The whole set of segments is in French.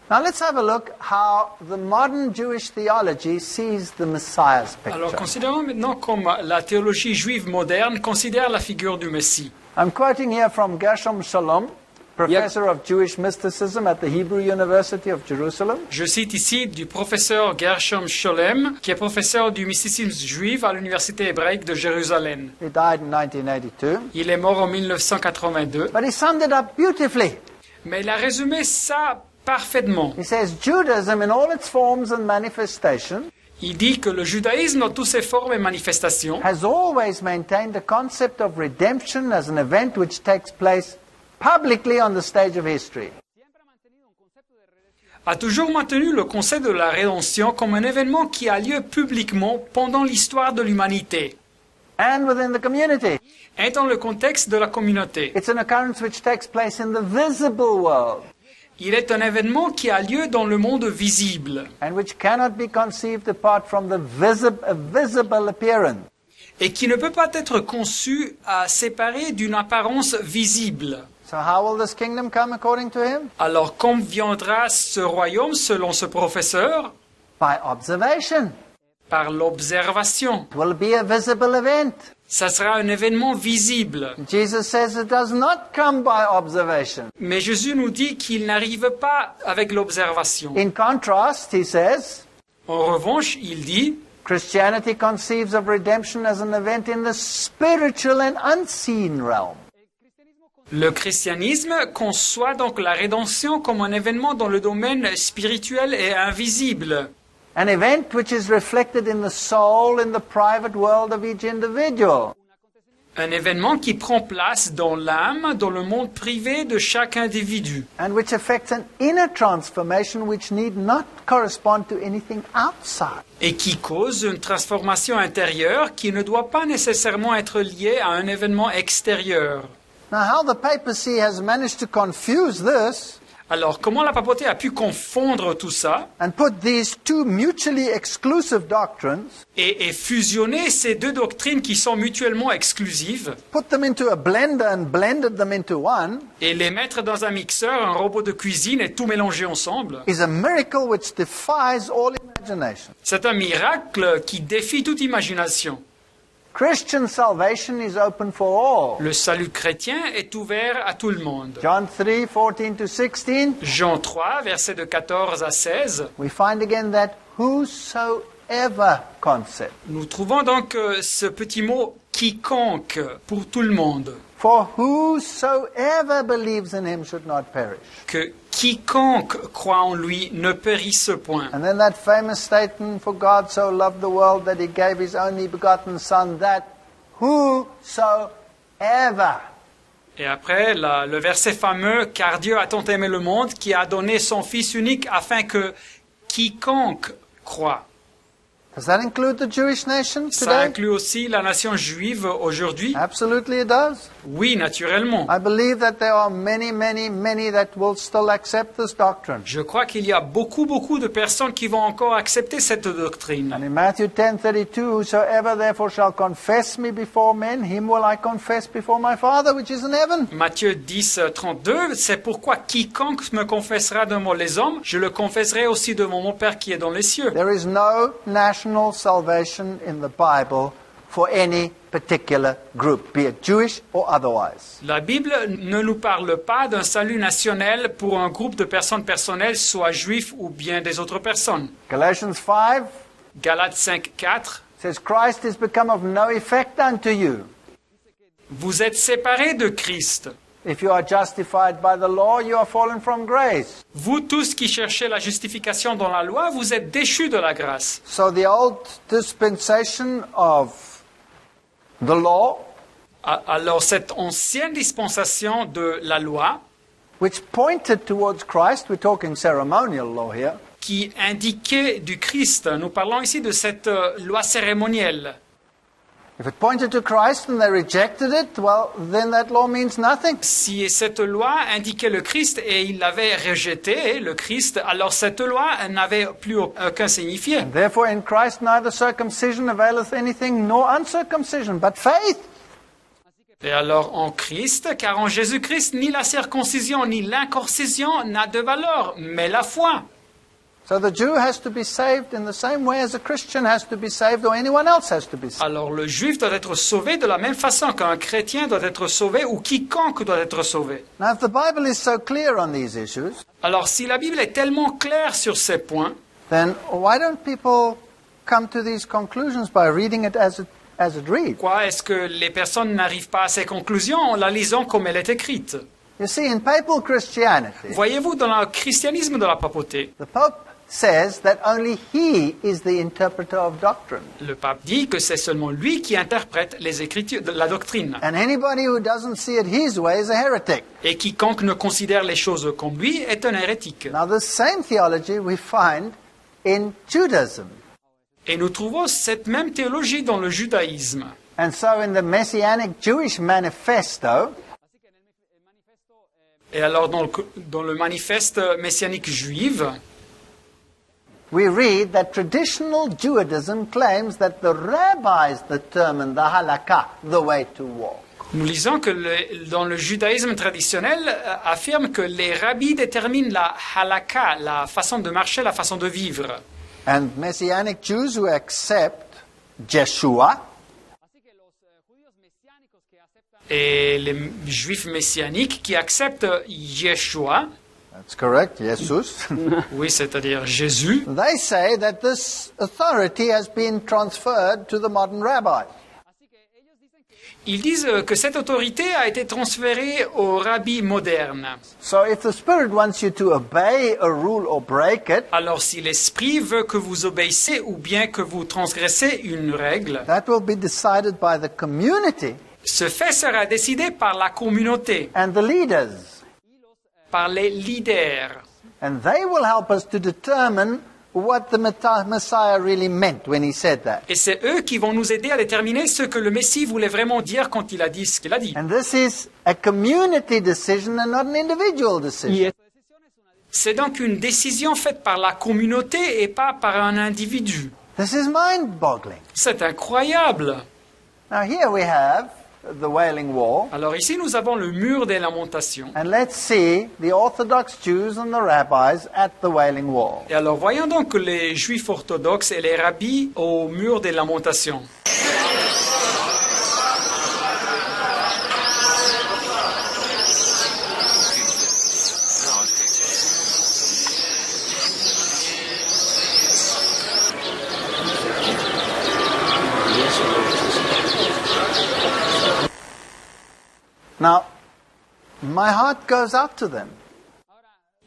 Now let's have a look how the modern Jewish theology sees the Messiah's Alors, picture. considérons maintenant comme la théologie juive moderne considère la figure du Messie. I'm quoting here from Gershom Shalom, professor of Jewish mysticism at the Hebrew University of Jerusalem. Je cite ici du professeur Gershom Scholem, qui est professeur du mysticisme juif à l'université hébraïque de Jérusalem. He died in 1982. Il est mort en 1982, But he summed it up beautifully. mais il a résumé ça parfaitement. He says Judaism in all its forms and manifestations Il dit que le judaïsme, dans toutes ses formes et manifestations, has always maintained the concept of redemption as an event which takes place publicly on the stage of history. a toujours maintenu le concept de la rédemption comme un événement qui a lieu publiquement pendant l'histoire de l'humanité And within the community. et dans le contexte de la communauté. It's an occurrence which takes place in the visible world Il est un événement qui a lieu dans le monde visible and which cannot be conceived apart from the visible appearance. et qui ne peut pas être conçu à séparer d'une apparence visible. So how will this kingdom come according to him? Alors, quand viendra ce royaume selon ce professeur? By observation. Par l'observation. It will be a visible event. Ça sera un événement visible. Jesus says it does not come by observation. Mais Jésus nous dit qu'il n'arrive pas avec l'observation. In contrast, he says, En revanche, il dit, Christianity conceives of redemption as an event in the spiritual and unseen realm. le christianisme conçoit donc la rédemption comme un événement dans le domaine spirituel et invisible. An event which is reflected in the soul in the private world of each individual. Un événement qui prend place dans l'âme, dans le monde privé de chaque individu. And which affects an inner transformation which need not correspond to anything outside. Et qui cause une transformation intérieure qui ne doit pas nécessairement être liée à un événement extérieur. Now, how the papacy has managed to confuse this Alors, comment la papauté a pu confondre tout ça and put these two mutually exclusive doctrines, et fusionner ces deux doctrines qui sont mutuellement exclusives put them into a blender and blended them into one, et les mettre dans un mixeur, un robot de cuisine et tout mélanger ensemble, is a miracle which defies all imagination. c'est un miracle qui défie toute imagination. Christian salvation is open for all. Le salut chrétien est ouvert à tout le monde. John 3:14-16, Jean 3, versets de 14 à 16, we find again that whosoever concept. nous trouvons donc ce petit mot « quiconque » pour tout le monde. For whosoever believes in him should not perish. Que quiconque croit en lui ne périsse point. And then that famous statement, for God so loved the world that he gave his only begotten Son, that whosoever. Et après, le verset fameux « Car Dieu a tant aimé le monde qui a donné son Fils unique afin que quiconque croit ». Does that include the Jewish nation Ça today? inclut aussi la nation juive aujourd'hui? Absolutely it does. Oui, naturellement. I believe that there are many, many, many that will still accept this doctrine. Je crois qu'il y a beaucoup de personnes qui vont encore accepter cette doctrine. And in Matthew 10:32, whosoever therefore shall confess me before men, him will I confess before my Father which is in heaven. Matthieu 10, 32, c'est pourquoi quiconque me confessera devant les hommes, je le confesserai aussi devant mon Père qui est dans les cieux. There is no national salvation in the Bible for any particular group, be it Jewish or otherwise. La Bible ne nous parle pas d'un salut national pour un groupe de personnes personnelles, soit juifs ou bien des autres personnes. Galatians 5 Galates 5, 4, says, Christ is become of no effect unto you. vous êtes séparés de Christ. If you are justified by the law, you are fallen from grace. Vous tous qui cherchez la justification dans la loi, vous êtes déchus de la grâce. So the old dispensation of the law, Alors cette ancienne dispensation de la loi, which pointed towards Christ, we're talking ceremonial law here, qui indiquait du Christ, nous parlons ici de cette loi cérémonielle. if it pointed to Christ and they rejected it, well, then that law means nothing. Si cette loi indiquait le Christ et ils l'avaient rejeté, le Christ, alors cette loi n'avait plus aucun signifié. Therefore in Christ neither circumcision availeth anything nor uncircumcision, but faith. Et alors en Christ, car en Jésus-Christ, ni la circoncision ni l'inconcision n'a de valeur, mais la foi. So the Jew has to be saved in the same way as a Christian has to be saved or anyone else has to be saved. Alors le juif doit être sauvé de la même façon qu'un chrétien doit être sauvé ou quiconque doit être sauvé. Now, if the Bible is so clear on these issues, Alors si la Bible est tellement claire sur ces points, then why don't people come to these conclusions by reading it as it reads? pourquoi est-ce que les personnes n'arrivent pas à ces conclusions en la lisant comme elle est écrite? You see, in papal Christianity, Voyez-vous, dans le christianisme de la papauté, the Pope says that only he is the interpreter of doctrine. le pape dit que c'est seulement lui qui interprète les écritures, la doctrine. And anybody who doesn't see it his way is a heretic. Et quiconque ne considère les choses comme lui est un hérétique. Now, the same theology we find in Judaism. Et nous trouvons cette même théologie dans le judaïsme. And so in the Messianic Jewish Manifesto, Et alors dans le manifeste messianique juif, we read that traditional Judaism claims that the rabbis determine the halakha, the way to walk. nous lisons que dans le judaïsme traditionnel affirme que les rabbis déterminent la halakha, la façon de marcher, la façon de vivre. And Messianic Jews who accept Jeshua, Et les juifs messianiques qui acceptent Yeshua, that's correct, Jesus, oui, c'est-à-dire Jésus, they say that this authority has been transferred to the modern rabbis. ils disent que cette autorité a été transférée aux rabbis modernes. So if the Spirit wants you to obey a rule or break it, Alors si l'Esprit veut que vous obéissez ou bien que vous transgressez une règle, that will be decided by the community ce fait sera décidé par la communauté, and the leaders. par les leaders. And they will help us to determine what the Messiah really meant when he said that. Et c'est eux qui vont nous aider à déterminer ce que le Messie voulait vraiment dire quand il a dit ce qu'il a dit. And this is a community decision and not an individual decision. C'est donc une décision faite par la communauté et pas par un individu. This is mind-boggling. C'est incroyable. Now here we have the Wailing Wall, Alors ici, nous avons le mur des lamentations. and let's see the Orthodox Jews and the rabbis at the Wailing Wall. Et alors, voyons donc les juifs orthodoxes et les rabbis au mur des lamentations. Now, my heart goes out to them.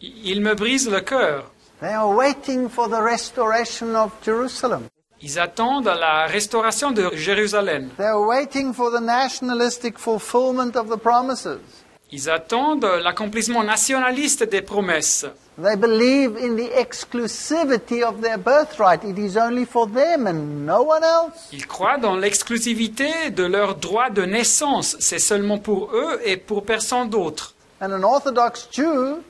Ils me brisent le cœur. They are waiting for the restoration of Jerusalem. Ils attendent la restauration de Jérusalem. They are waiting for the nationalistic fulfillment of the promises. Ils attendent l'accomplissement nationaliste des promesses. They believe in the exclusivity of their birthright. It is only for them and no one else. Ils croient dans l'exclusivité de leur droit de naissance. C'est seulement pour eux et pour personne d'autre. And an Orthodox Jew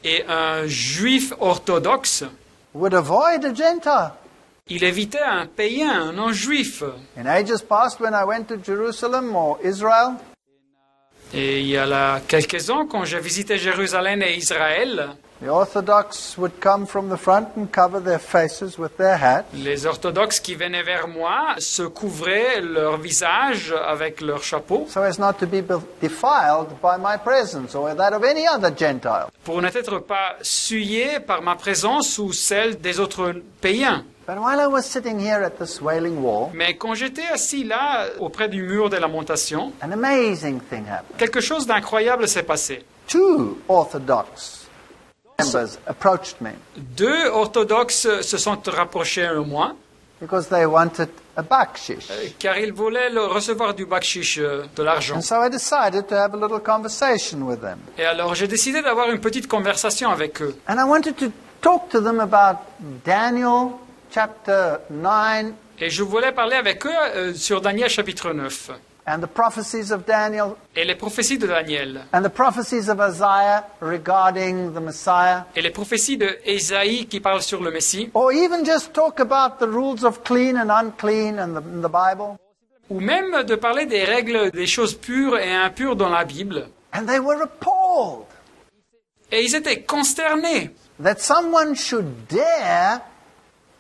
Et un juif orthodoxe, would avoid a Gentile. il évitait un païen, un non-juif. In ages past, when I went to Jerusalem or Israel, Et il y a là quelques ans, quand je visitais Jérusalem et Israël, the Orthodox would come from the front and cover their faces with their hat. les orthodoxes qui venaient vers moi se couvraient leur visage avec leur chapeau So as not to be defiled by my presence or that of any other Gentile. pour n'être pas souillés par ma présence ou celle des autres païens. But while I was sitting here at this Wailing Wall, Mais quand j'étais assis là, auprès du mur des lamentations, an amazing thing happened. quelque chose d'incroyable s'est passé. Two Orthodox members approached me Deux orthodoxes se sont rapprochés de moi, because they wanted a bakshish. car ils voulaient recevoir du bakshish, de l'argent. And so I decided to have a little conversation with them. Et alors j'ai décidé d'avoir une petite conversation avec eux. And I wanted to talk to them about Daniel chapter 9 Et je voulais parler avec eux sur Daniel chapitre 9 and the prophecies of Daniel et les prophéties de Daniel and the prophecies of Isaiah regarding the Messiah, et les prophéties de Ésaïe qui parlent sur le Messie, or even just talk about the rules of clean and unclean in the Bible. ou même de parler des règles des choses pures et impures dans la Bible. And they were appalled Et ils étaient consternés that someone should dare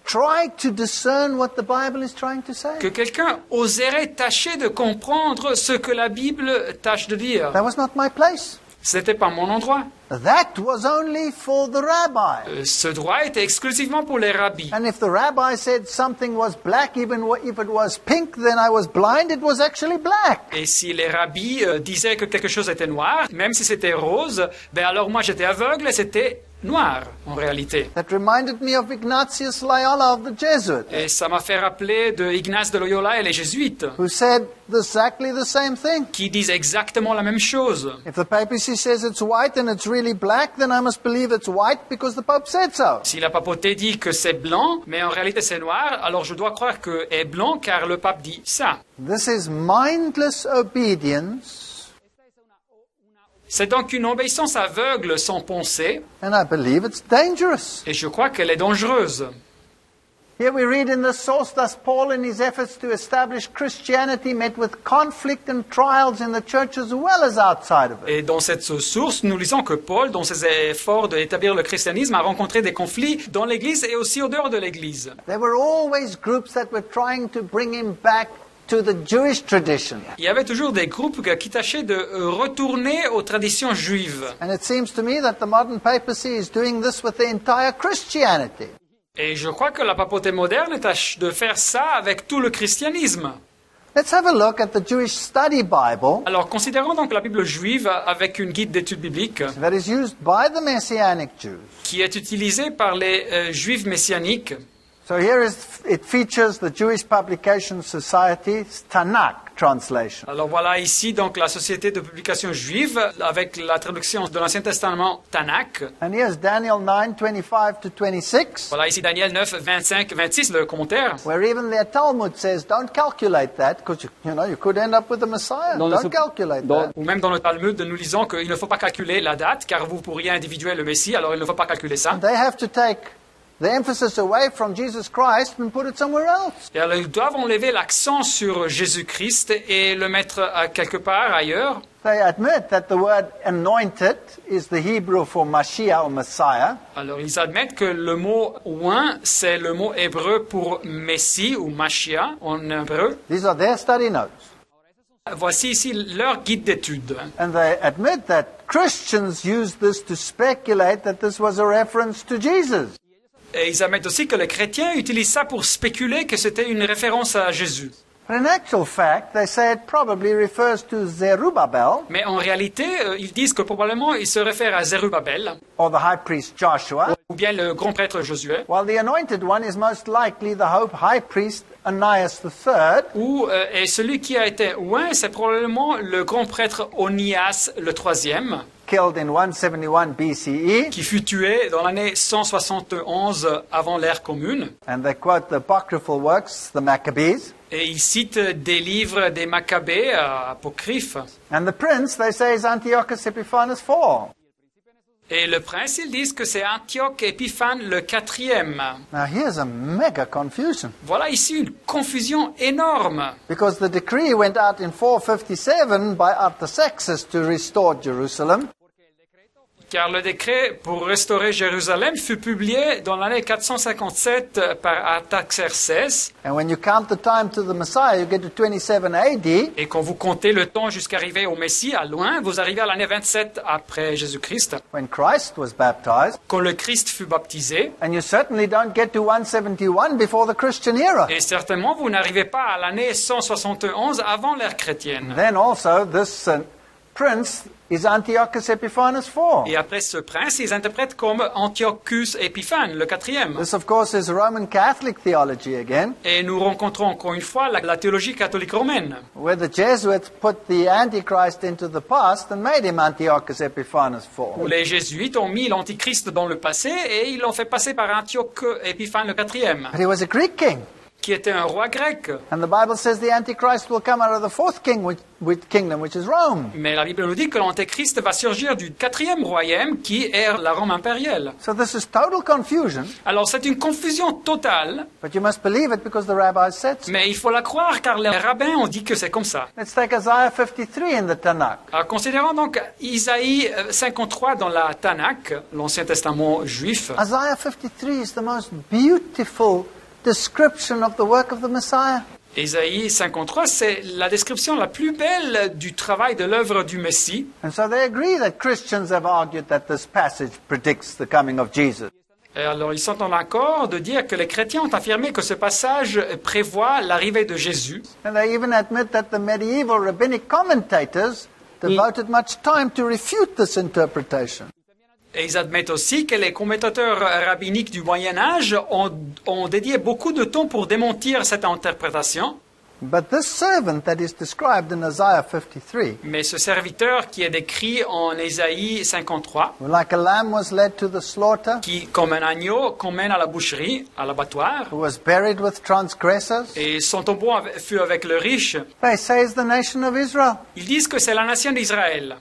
try to discern what the Bible is trying to say. que quelqu'un oserait tâcher de comprendre ce que la Bible tâche de dire. That was not my place. Ce n'était pas mon endroit. That was only for the rabbi. Ce droit était exclusivement pour les rabbis. And if the rabbi said something was black, even if it was pink, then I was blind, it was actually black. Et si les rabbis disaient que quelque chose était noir, même si c'était rose, ben alors moi j'étais aveugle et c'était noir en réalité. That reminded me of Ignatius Loyola of the Jesuits, Et ça m'a fait rappeler de Ignace de Loyola et les jésuites, who said exactly the same thing. qui disent exactement la même chose. If the papacy says it's white and it's really black, then I must believe it's white because the Pope said so. Si la papauté dit que c'est blanc, mais en réalité c'est noir, alors je dois croire que est blanc car le pape dit ça. This is mindless obedience, C'est donc une obéissance aveugle sans pensée, and I believe it's dangerous. et je crois qu'elle est dangereuse. Here we read in the source, thus Paul in his efforts to establish Christianity met with conflict and trials in the church as well as outside of it. Et dans cette source, nous lisons que Paul, dans ses efforts d'établir le christianisme, a rencontré des conflits dans l'Église et aussi au dehors de l'Église. There were always groups that were trying to bring him back to the Jewish tradition. Il y avait toujours des groupes qui tâchaient de retourner aux traditions juives. And it seems to me that the modern papacy is doing this with the entire Christianity. Et je crois que la papauté moderne tâche de faire ça avec tout le christianisme. Let's have a look at the Jewish Study Bible Alors, considérons donc la Bible juive avec une guide d'études bibliques that is used by the Messianic Jews. qui est utilisée par les juifs messianiques. So here it features the Jewish Publication Society's Tanakh translation. Alors voilà ici donc la société de publication juive avec la traduction de l'Ancien Testament Tanakh. And here's Daniel 9:25 to 26, Voilà ici Daniel 9, 25, 26, le commentaire. where even their Talmud says, don't calculate that, because you could end up with the Messiah. Dans le Don't sou- calculate dans- that. Ou même dans le Talmud, nous lisons qu'il ne faut pas calculer la date car vous pourriez individuer le Messie, alors il ne faut pas calculer ça. They have to take the emphasis away from Jesus Christ and put it somewhere else. Et alors, ils doivent enlever l'accent sur Jésus-Christ et le mettre à quelque part ailleurs. They admit that the word anointed is the Hebrew for Mashiach or Messiah. Alors, ils admettent que le mot oint, c'est le mot hébreu pour Messie ou Mashiach en hébreu. These are their study notes. Voici ici leur guide d'études. And they admit that Christians use this to speculate that this was a reference to Jesus. Et ils admettent aussi que les chrétiens utilisent ça pour spéculer que c'était une référence à Jésus. But in actual fact, they say it probably refers to Zerubbabel Mais en réalité, ils disent que probablement il se réfère à Zerubbabel or the high priest Joshua, ou bien le grand prêtre Josué. while the anointed one is most likely the high priest Onias III, Et celui qui a été oint, c'est probablement le grand prêtre Onias le troisième, killed in 171 BCE. qui fut tué dans l'année 171 avant l'ère commune. And they quote the apocryphal works, the Maccabees. Et il cite des livres des Maccabées apocryphes. And the prince, they say, is Antiochus Epiphanes IV. Et le prince, ils disent que c'est Antioche Épiphane le quatrième. Now here's a mega confusion, Voilà ici une confusion énorme. because the decree went out in 457 by Artaxerxes to restore Jerusalem. Car le décret pour restaurer Jérusalem fut publié dans l'année 457 par Artaxerxès. And when you count the time to the Messiah, you get to 27 AD. Et quand vous comptez le temps jusqu'à arriver au Messie, à loin, vous arrivez à l'année 27 après Jésus-Christ, When Christ was baptized, quand le Christ fut baptisé. and you certainly don't get to 171 before the Christian era. Et certainement, vous n'arrivez pas à l'année 171 avant l'ère chrétienne. Then also, this prince is Antiochus Epiphanes IV. Et après ce prince, ils interprètent comme Antiochus Épiphane, le quatrième. This, of course, is Roman Catholic theology again, Et nous rencontrons encore une fois la théologie catholique romaine, where the Jesuits put the Antichrist into the past and made him Antiochus Epiphanes où IV. les jésuites ont mis l'antichrist dans le passé et ils l'ont fait passer par Antioche Épiphane le quatrième, But he was a Greek king. qui était un roi grec. And the Bible says the Antichrist will come out of the fourth kingdom, which is Rome. Mais la Bible nous dit que l'Antéchrist va surgir du 4e royaume qui est la Rome impériale. So this is total confusion, Alors c'est une confusion totale, but you must believe it because the rabbis said so. mais il faut la croire car les rabbins ont dit que c'est comme ça. Let's take Isaiah 53 in the Tanakh. Alors, considérons donc Isaïe 53 dans la Tanakh, l'Ancien Testament juif. Isaiah 53 is the most beautiful description of the work of the Messiah. Isaïe 53, c'est la description la plus belle du travail de l'œuvre du Messie. And so they agree that Christians have argued that this passage predicts the coming of Jesus. Et alors ils sont en accord de dire que les chrétiens ont affirmé que ce passage prévoit l'arrivée de Jésus. And they even admit that the medieval rabbinic commentators devoted much time to refute this interpretation. Et ils admettent aussi que les commentateurs rabbiniques du Moyen-Âge ont dédié beaucoup de temps pour démentir cette interprétation. But this servant that is described in Isaiah 53, Mais ce serviteur qui est décrit en Isaïe 53, who like a lamb was led to the slaughter, qui, comme un agneau, qu'on mène à la boucherie, à l'abattoir, who was buried with transgressors, et son tombeau fut avec le riche, they say is the nation of Israel. ils disent que c'est la nation d'Israël.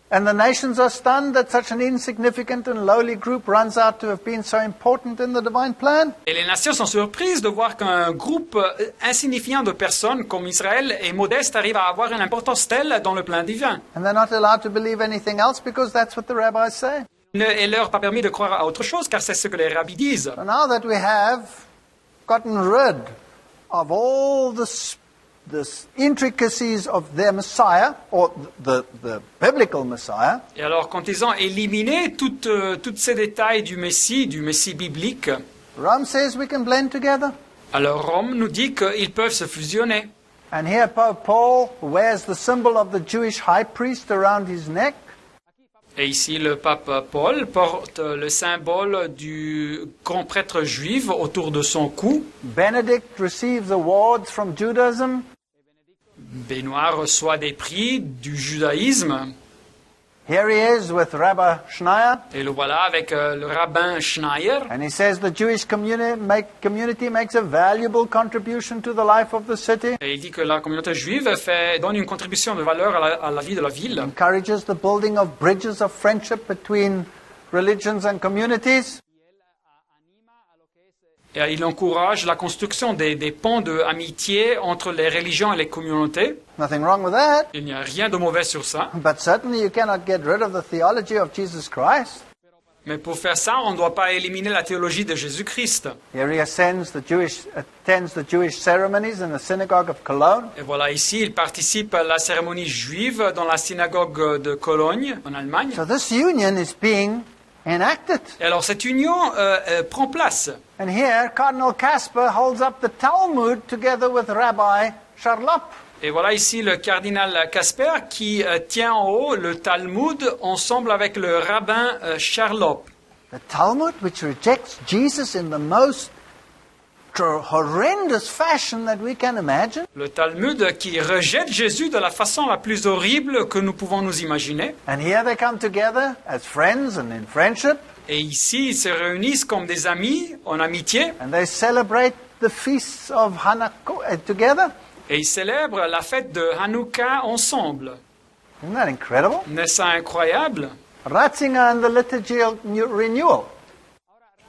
And the nations are stunned that such an insignificant and lowly group runs out to have been so important in the divine plan. Et les nations sont surprises de voir qu'un groupe insignifiant de personnes comme Israël et modeste arrive à avoir une importance telle dans le plan divin. And they're not allowed to believe anything else because that's what the rabbis say. Il ne leur pas permis de croire à autre chose car c'est ce que les rabbis disent. So now that we have gotten rid of all the intricacies of their Messiah, or the biblical Messiah, Et alors quand ils ont éliminé tous ces détails du Messie biblique, Rome says we can blend together. alors Rome nous dit qu'ils peuvent se fusionner. And here Pope Paul wears the symbol of the Jewish high priest around his neck. Et ici, le pape Paul porte le symbole du grand prêtre juif autour de son cou. Benedict receives awards from Judaism. Benoît reçoit des prix du judaïsme. Here he is with Rabbi Schneier. Et le voilà avec le rabbin Schneier. And he says the Jewish community makes a valuable contribution to the life of the city. Et il dit que la communauté juive donne une contribution de valeur à la vie de la ville. Encourages the building of bridges of friendship between religions and communities. Et il encourage la construction des ponts d'amitié entre les religions et les communautés. Nothing wrong with that. Il n'y a rien de mauvais sur ça. But certainly you cannot get rid of the theology of Jesus Christ. Mais pour faire ça, on ne doit pas éliminer la théologie de Jésus-Christ. Here he attends the Jewish ceremonies in the synagogue of Cologne. Et voilà, ici, il participe à la cérémonie juive dans la synagogue de Cologne, en Allemagne. So this union is being enacted. Et alors, cette union prend place. And here Cardinal Casper holds up the Talmud together with Rabbi Charlap. Et voilà ici le cardinal Casper qui tient en haut le Talmud ensemble avec le rabbin Charlop. The Talmud which rejects Jesus in the most horrendous fashion that we can imagine. Le Talmud qui rejette Jésus de la façon la plus horrible que nous pouvons nous imaginer. And here they come together as friends and in friendship. Et ici, ils se réunissent comme des amis, en amitié. And they celebrate the feasts of Hanukkah together. Et ils célèbrent la fête de Hanouka ensemble. Isn't that incredible? N'est-ce pas incroyable? Ratzinger and the liturgical renewal.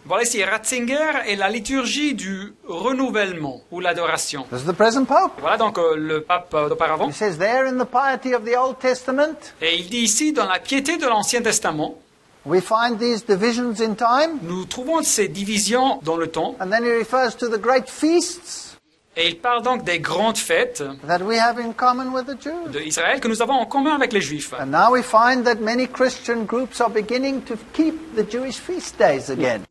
Voilà ici Ratzinger et la liturgie du renouvellement ou l'adoration. This is the present Pope. Voilà donc le pape d'auparavant. He says there in the piety of the Old Testament, Et il dit ici, dans la piété de l'Ancien Testament, we find these divisions in time. nous trouvons ces divisions dans le temps. And then he refers to the great feasts Et il parle donc des grandes fêtes that we have in common with the Jews. d'Israël que nous avons en commun avec les Juifs. And now we find that many Christian groups are beginning to keep the Jewish feast days again.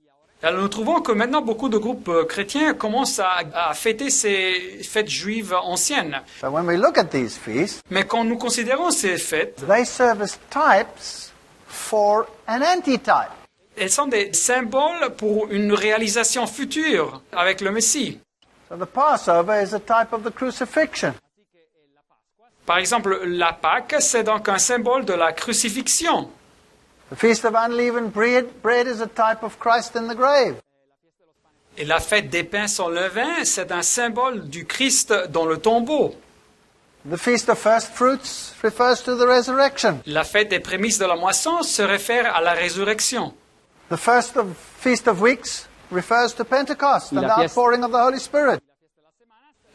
Alors nous trouvons que maintenant beaucoup de groupes chrétiens commencent à fêter ces fêtes juives anciennes. So when we look at these feasts, Mais quand nous considérons ces fêtes, they serve as types for an antitype. elles sont des symboles pour une réalisation future avec le Messie. So the Passover is a type of the crucifixion. Par exemple, la Pâque, c'est donc un symbole de la crucifixion. The Feast of Unleavened Bread is a type of Christ in the grave. Et la fête des pains sans levain, c'est un symbole du Christ dans le tombeau. The Feast of First Fruits refers to the resurrection. La fête des prémices de la moisson se réfère à la résurrection. The Feast of Weeks refers to Pentecost and La the fiesta- outpouring of the Holy Spirit.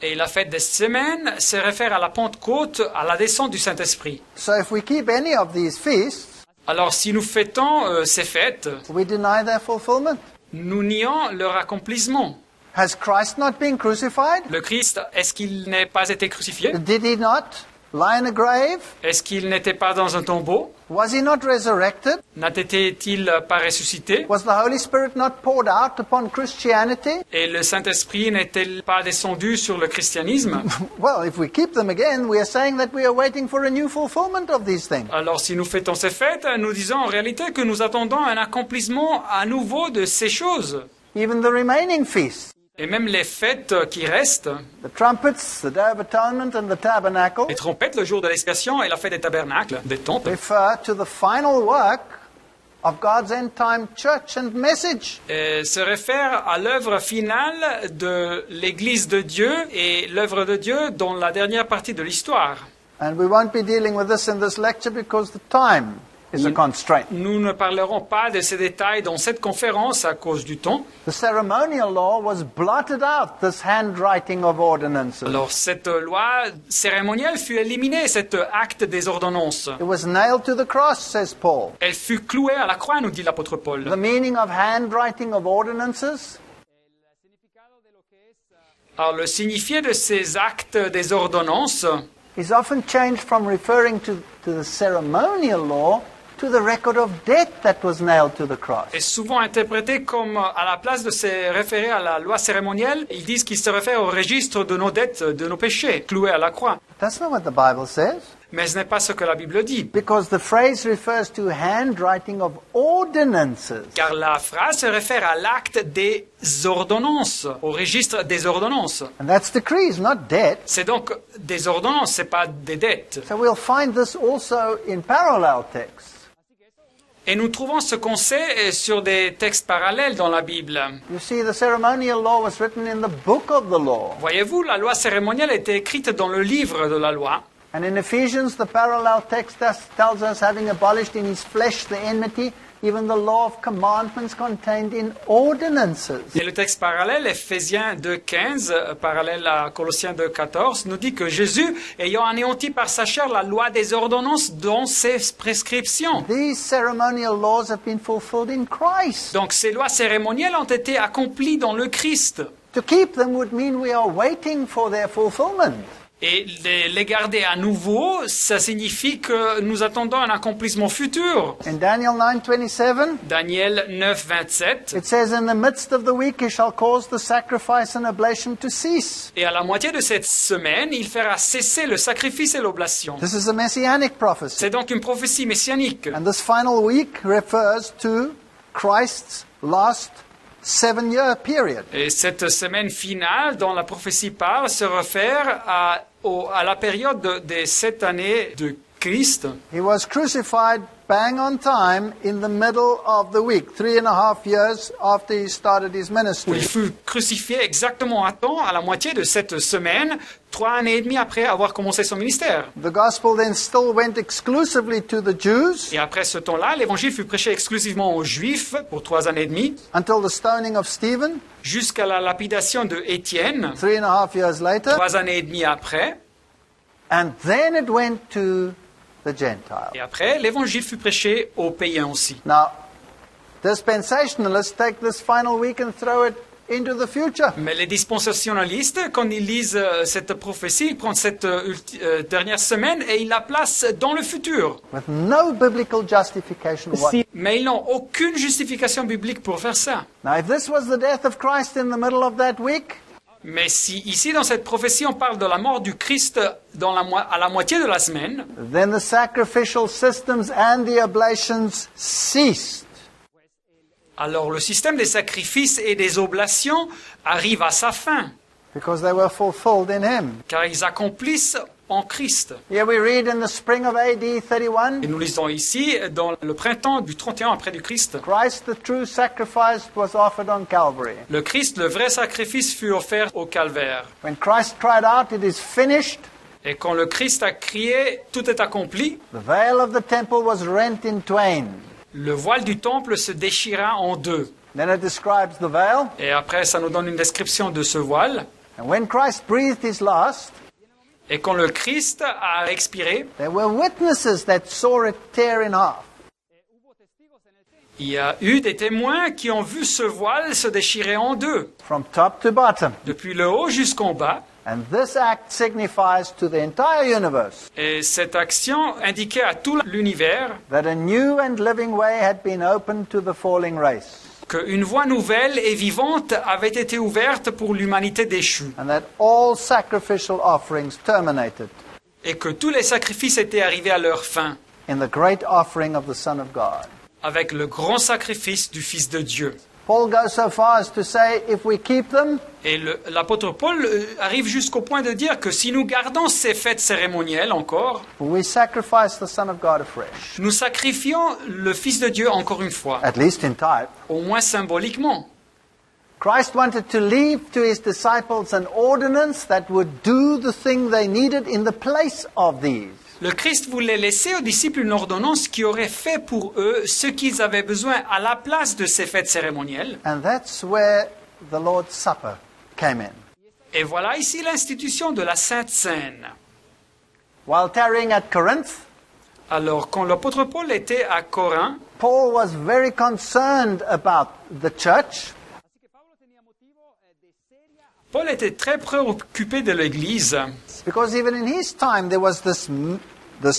Et la fête des semaines se réfère à la Pentecôte, à la descente du Saint-Esprit. So if we keep any of these feasts, Alors si nous fêtons ces fêtes, we deny their fulfillment. nous nions leur accomplissement. Has Christ not been crucified? Le Christ, est-ce qu'il n'est pas été crucifié? Did he not lie in a grave? Est-ce qu'il n'était pas dans un tombeau? Was he not resurrected? N'était-il pas ressuscité? Was the Holy Spirit not poured out upon Christianity? Et le Saint-Esprit n'est-il pas descendu sur le christianisme? Well, if we keep them again, we are saying that we are waiting for a new fulfillment of these things. Alors si nous fêtons ces fêtes, nous disons en réalité que nous attendons un accomplissement à nouveau de ces choses. Even the remaining feasts, Et même les fêtes qui restent, the trumpets, the Day of Atonement and the Tabernacle, les trompettes, le jour de l'expiation et la fête des tabernacles, des temples, refer to the final work of God's end-time church and message. se réfèrent à l'œuvre finale de l'Église de Dieu et l'œuvre de Dieu dans la dernière partie de l'histoire. And we won't be dealing with this in this lecture because the time is a constraint. Nous ne parlerons pas de ces détails dans cette conférence à cause du temps. The ceremonial law was blotted out, this handwriting of ordinances. Alors cette loi cérémonielle fut éliminée, cet acte des ordonnances. It was nailed to the cross, says Paul. Elle fut clouée à la croix, nous dit l'apôtre Paul. The meaning of handwriting of ordinances Alors le signifié de ces actes des ordonnances is often changed from referring to the ceremonial law to the record of debt that was nailed to the cross. est souvent interprété comme, à la place de se référer à la loi cérémonielle, ils disent qu'il se réfère au registre de nos dettes, de nos péchés, cloués à la croix. That's not what the Bible says, Mais ce n'est pas ce que la Bible dit. because the phrase refers to handwriting of ordinances. Car la phrase se réfère à l'acte des ordonnances, au registre des ordonnances. And that's decrees, not debt. C'est donc des ordonnances, c'est pas des dettes. So we'll find this also in parallel texts. Et nous trouvons ce qu'on sait sur des textes parallèles dans la Bible. You see, the ceremonial law was written in the book of the law. Voyez-vous, la loi cérémonielle était écrite dans le livre de la loi. And in Ephesians, the parallel text tells us, having abolished in his flesh the enmity, even the law of commandments contained in ordinances. Et le texte parallèle, Éphésiens 2.15, parallèle à Colossiens 2.14, nous dit que Jésus, ayant anéanti par sa chair la loi des ordonnances dans ses prescriptions. These ceremonial laws have been fulfilled in Christ. Donc ces lois cérémonielles ont été accomplies dans le Christ. To keep them would mean we are waiting for their fulfillment. Et les garder à nouveau, ça signifie que nous attendons un accomplissement futur. In Daniel 9:27, Daniel 9.27. it says, in the midst of the week he shall cause the sacrifice and oblation to cease. Et à la moitié de cette semaine, il fera cesser le sacrifice et l'oblation. This is a messianic prophecy. C'est donc une prophétie messianique. And this final week refers to Christ's last 7-year period. Et cette semaine finale dont la prophétie parle se réfère à la période des 7 années de Christ. He was crucified bang on time in the middle of the week, 3.5 years after he started his Où ministry. il fut crucifié exactement à temps, à la moitié de cette semaine, 3 années et demie après avoir commencé son ministère. The gospel then still went exclusively to the Jews Et après ce temps-là, l'évangile fut prêché exclusivement aux Juifs pour 3 années et demie, until the stoning of Stephen, jusqu'à la lapidation de Étienne, 3.5 years later, 3 années et demie après. and then it went to the Gentiles. Et après, l'évangile fut prêché aux païens aussi. Now, dispensationalists take this final week and throw it into the future. Mais les dispensationalistes, quand ils lisent cette prophétie, ils prennent cette dernière semaine et ils la placent dans le futur. With no biblical justification whatsoever. Mais ils n'ont aucune justification biblique pour faire ça. Now, if this was the death of Christ in the middle of that week, Mais si ici dans cette prophétie on parle de la mort du Christ à la moitié de la semaine, then the sacrificial systems and the oblations ceased. alors le système des sacrifices et des oblations arrive à sa fin, Because they were fulfilled in him. car ils accomplissent en Christ. Here we read in the spring of AD 31, Et nous lisons ici, dans le printemps du 31 après du Christ, Christ, the true sacrifice, was offered on Calvary. le Christ, le vrai sacrifice, fut offert au calvaire. When Christ cried out, "It is finished," Et quand le Christ a crié, tout est accompli, the veil of the temple was rent in twain. le voile du temple se déchira en deux. Then it describes the veil. Et après, ça nous donne une description de ce voile. And when Christ breathed his last, Et quand le Christ a expiré, there were witnesses that saw it tear in half. il y a eu des témoins qui ont vu ce voile se déchirer en deux, From top to bottom. depuis le haut jusqu'en bas. And this act signifies to the entire universe Et cette action indiquait à tout l'univers that a new and living way had been opened to the falling race, qu'une voie nouvelle et vivante avait été ouverte pour l'humanité déchue, and that all sacrificial offerings terminated et que tous les sacrifices étaient arrivés à leur fin, in the great offering of the Son of God. avec le grand sacrifice du Fils de Dieu. Paul goes so far as to say, if we keep them, Et l'apôtre Paul arrive jusqu'au point de dire que si nous gardons ces fêtes cérémonielles encore, we sacrifice the Son of God afresh, nous sacrifions le Fils de Dieu encore une fois, at least in type. au moins symboliquement. Christ wanted to leave to his disciples an ordinance that would do the thing they needed in the place of these. Le Christ voulait laisser aux disciples une ordonnance qui aurait fait pour eux ce qu'ils avaient besoin à la place de ces fêtes cérémonielles. And that's where the Lord's Supper came in. Et voilà ici l'institution de la Sainte Seine. While tarrying at Corinth, Alors, quand l'apôtre Paul était à Corinth, Paul was very concerned about the church, Paul était très préoccupé de l'Église, because even in his time there was this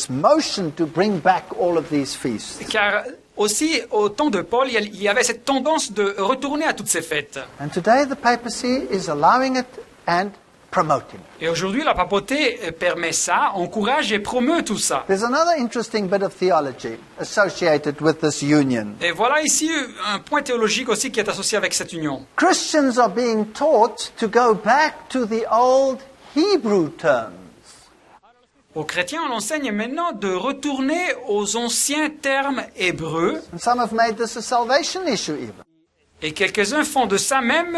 motion to bring back all of these feasts. car aussi au temps de Paul, il y avait cette tendance de retourner à toutes ces fêtes. And today the papacy is allowing it and promoting it. Et aujourd'hui, la papauté permet ça, encourage et promeut tout ça. There's another interesting bit of theology associated with this union. Et voilà ici un point théologique aussi qui est associé avec cette union. Christians are being taught to go back to the old Hebrew terms. Aux chrétiens, on enseigne maintenant de retourner aux anciens termes hébreux, And some have made this a salvation issue even. et quelques-uns font de ça même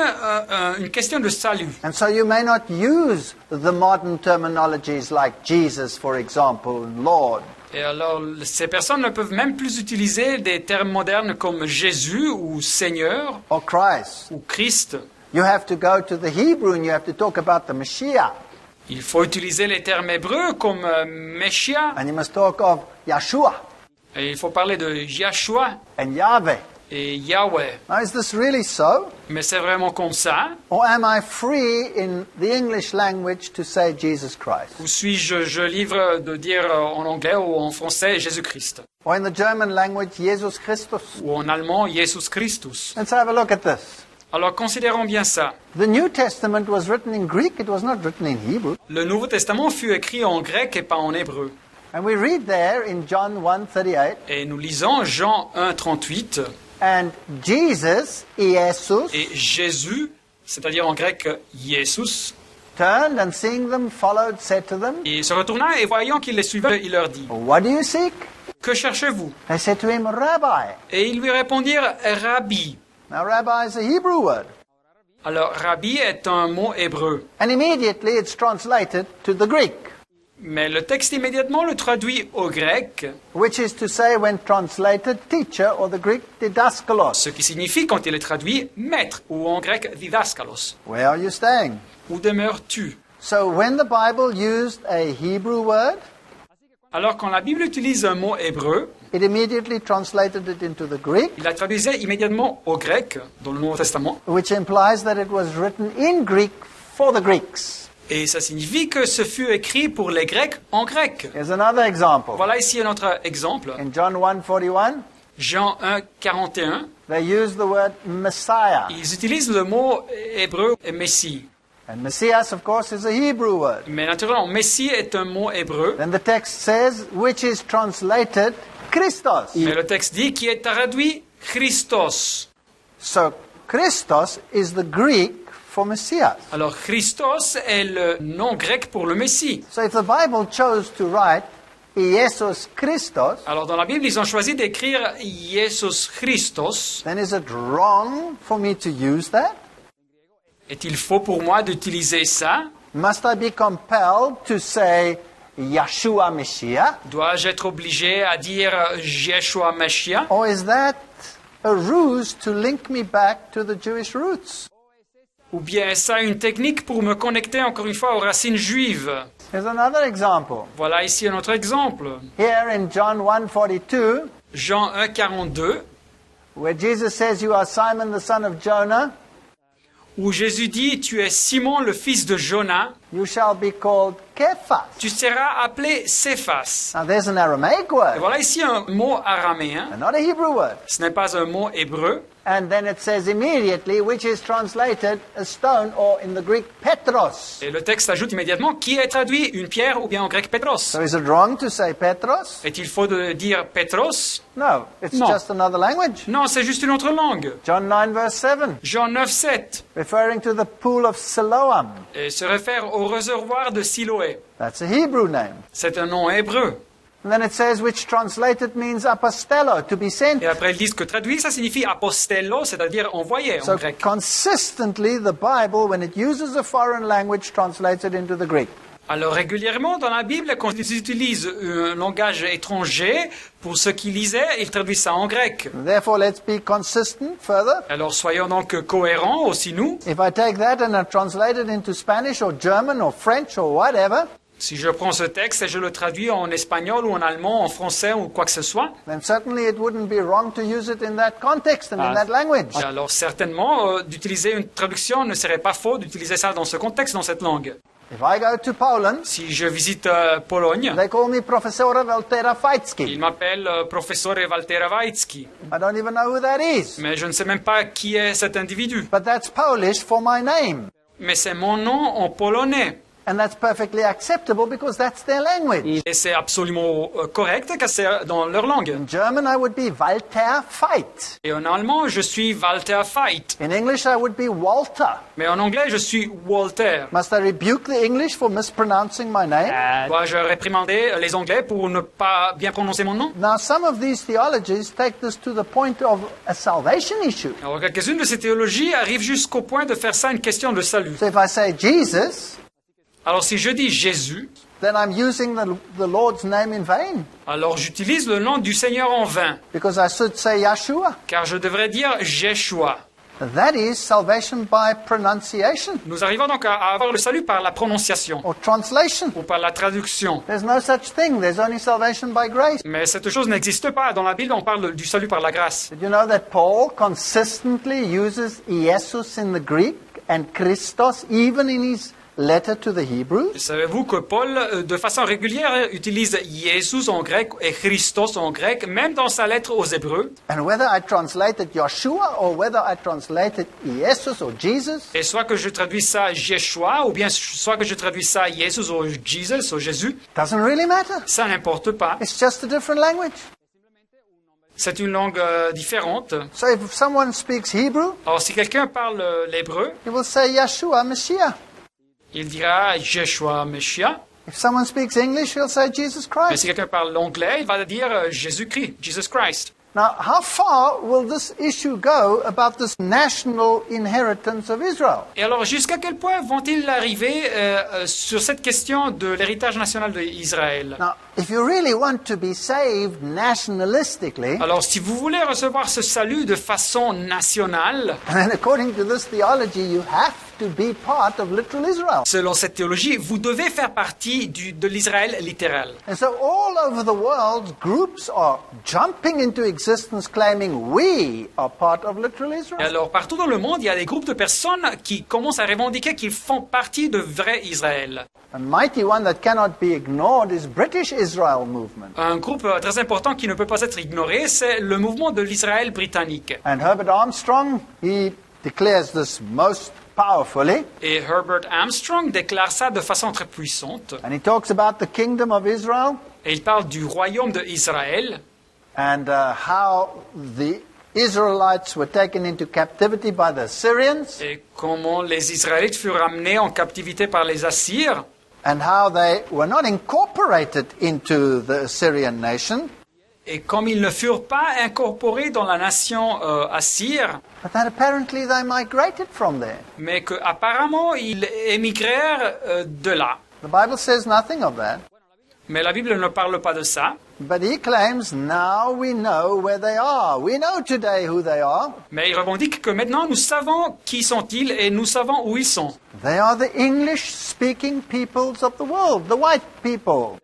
une question de salut. And so you may not use the modern terminologies like Jesus, for example, and Lord. Et alors, ces personnes ne peuvent même plus utiliser des termes modernes comme Jésus ou Seigneur Or Christ. ou Christ. You have to go to the Hebrew and you have to talk about the Mashiach. Il faut utiliser les termes hébreux comme Messia, And you must talk of Yeshua et il faut parler de Yahshua and Yahweh. et Yahweh. Now, is this really so? Mais c'est vraiment comme ça? Or am I free in the English language to say Jesus Christ? Ou suis-je libre de dire en anglais ou en français Jésus-Christ? Or in the German language, Jesus Christus? Ou en allemand Jesus Christus? Let's have a look at this. Alors considérons bien ça. The New Testament was written in Greek, it was not written in Hebrew. Le Nouveau Testament fut écrit en grec et pas en hébreu. And we read there in John 1:38, Et nous lisons Jean 1,38. and Jesus, Iesus, Et Jésus, c'est-à-dire en grec Jesus, turned and seeing them, followed, said to them, il se retourna et voyant qu'ils les suivaient, il leur dit, "What do you seek?" que cherchez-vous? They said to him, "Rabbi." Et ils lui répondirent, Rabbi. Now, rabbi is a Hebrew word. Alors, Rabbi est un mot hébreu. And immediately it's translated to the Greek, Mais le texte immédiatement le traduit au grec, which is to say, when translated, teacher, or the Greek, didaskalos. ce qui signifie, quand il est traduit, maître, ou en grec, didaskalos. Where are you staying? Où demeures-tu? So when the Bible used a Hebrew word, Alors, quand la Bible utilise un mot hébreu, it immediately translated it into the Greek, il la traduisait immédiatement au grec, dans le Nouveau Testament, which implies that it was written in Greek for the Greeks. et ça signifie que ce fut écrit pour les Grecs en grec. Here's another example. Voilà ici un autre exemple. In John 1:41, Jean 1, 41, they use the word Messiah. ils utilisent le mot hébreu Messie. And Messias, of course, is a Hebrew word. Mais naturellement, Messie est un mot hébreu, Then the text says, which is translated Christos. mais le texte dit qui est traduit Christos. So Christos is the Greek for Messiah. Alors Christos est le nom grec pour le Messie. So if the Bible chose to write Iesus Christos, Alors dans la Bible, ils ont choisi d'écrire Jesus Christos. then is it wrong for me to use that? Est-il faux pour moi d'utiliser ça? Must I be compelled to say Yeshua Mashiach? Dois-je être obligé à dire Yeshua Mashiach? Or is that a ruse to link me back to the Jewish roots? Ou bien est-ce ça une technique pour me connecter encore une fois aux racines juives? Here's another example. Voilà ici un autre exemple. Here in John 1:42, Jean 1,42, where Jesus says, "You are Simon the son of Jonah, où Jésus dit, tu es Simon le fils de Jonas, you shall be called Kephas." tu seras appelé Céphas. Now there's an Aramaic Et word, voilà ici un mot araméen, and not a Hebrew word. ce n'est pas un mot hébreu. And then it says immediately, which is translated a stone, or in the Greek, Petros. Et le texte ajoute immédiatement, qui est traduit une pierre ou bien en grec Petros. So is it wrong to say Petros? Est-il faux de dire Petros? No, it's No. just another language. Non, c'est juste une autre langue. John 9 verse 7, Jean 9, 7, referring to the pool of Siloam. et se réfère au réservoir de Siloé. That's a Hebrew name. C'est un nom hébreu. And then it says, which translated means apostello, to be sent. Et après, ils disent que traduit, ça signifie apostello, c'est-à-dire envoyé en So grec. consistently, the Bible, when it uses a foreign language, translates it into the Greek. Alors régulièrement dans la Bible, quand ils utilisent un langage étranger, pour ceux qui lisaient, ils traduisent ça en grec. Therefore, let's be consistent further. Alors soyons donc cohérents aussi nous. If I take that and I translate it into Spanish or German or French or whatever, Si je prends ce texte et je le traduis en espagnol ou en allemand, en français ou quoi que ce soit, then certainly it wouldn't be wrong to use it in that context and in that language. alors certainement d'utiliser une traduction ne serait pas faux d'utiliser ça dans ce contexte, dans cette langue. If I go to Poland, Si je visite Pologne, they call me Profesora Waltera il Fajcki. m'appelle professeur Waltera Wajcki, I don't even know who that is. mais je ne sais même pas qui est cet individu. But that's Polish for my name. Mais c'est mon nom en polonais. And that's perfectly acceptable because that's their language. Et c'est absolument correct car c'est dans leur langue. In German, I would be Walter Veit. Et en allemand, je suis Walter Veit. In English, I would be Walter. Mais en anglais, je suis Walter. Must I rebuke the English for mispronouncing my name? Dois-je réprimander les Anglais pour ne pas bien prononcer mon nom? Now, some of these theologies take this to the point of a salvation issue. Alors, quelques-unes de ces théologies arrivent jusqu'au point de faire ça une question de salut. So if I say Jesus, Alors, si je dis Jésus, then I'm using the Lord's name in vain alors j'utilise le nom du Seigneur en vain, because I should say Yeshua. car je devrais dire Yeshua. That is salvation by pronunciation Nous arrivons donc à avoir le salut par la prononciation or translation. ou par la traduction. There's no such thing. There's only salvation by grace. Mais cette chose n'existe pas. Dans la Bible, on parle du salut par la grâce. Did you know that Paul consistently uses Iesus in the Greek and Christos even in his letter to the Hebrews? Savez-vous que Paul, de façon régulière, utilise Jésus en grec et Christos en grec, même dans sa lettre aux Hébreux? And whether I translated Yeshua or whether I translated Iesus or Jesus, Et soit que je traduis ça Yeshua, ou bien soit que je traduis ça Jésus ou Jesus, ou Jésus, doesn't really matter. ça n'importe pas. It's just a different language. C'est une langue différente. So if someone speaks Hebrew, Alors si quelqu'un parle l'hébreu, he will say Yeshua Mashiach. il dira Yeshua Meshiach. If someone speaks English, he'll say Jesus Mais Christ. si quelqu'un parle l'anglais, il va dire Jésus-Christ, Jesus Christ. Now, how far will this issue go about this national inheritance of Israel? Et alors, jusqu'à quel point vont-ils arriver sur cette question de l'héritage national d'Israël? Now, if you really want to be saved nationalistically, Alors, si vous voulez recevoir ce salut de façon nationale, and according to this theology, you have to be part of literal Israel. selon cette théologie, vous devez faire partie de l'Israël littéral. And so all over the world, groups are jumping into existence claiming we are part of literal Et Israel. alors, partout dans le monde, il y a des groupes de personnes qui commencent à revendiquer qu'ils font partie de vrai Israël. A mighty one that cannot be ignored is British Israel movement. Un groupe très important qui ne peut pas être ignoré, c'est le mouvement de l'Israël britannique. And Herbert Armstrong, he declares this most powerfully, Et Herbert Armstrong déclare ça de façon très puissante. and he talks about the kingdom of Israel Et il parle du royaume d'Israël and how the Israelites were taken into captivity by the Syrians, et comment les Israélites furent ramenés en captivité par les Assyriens, and how they were not incorporated into the Assyrian nation, et comme ils ne furent pas incorporés dans la nation assyre, but that apparently they migrated from there. mais qu'apparemment ils émigrèrent de là. The Bible says nothing of that, Mais la Bible ne parle pas de ça. but he claims now we know where they are. We know today who they are. Mais il revendique que maintenant nous savons qui sont-ils et nous savons où ils sont. They are the English-speaking peoples of the world, the white people.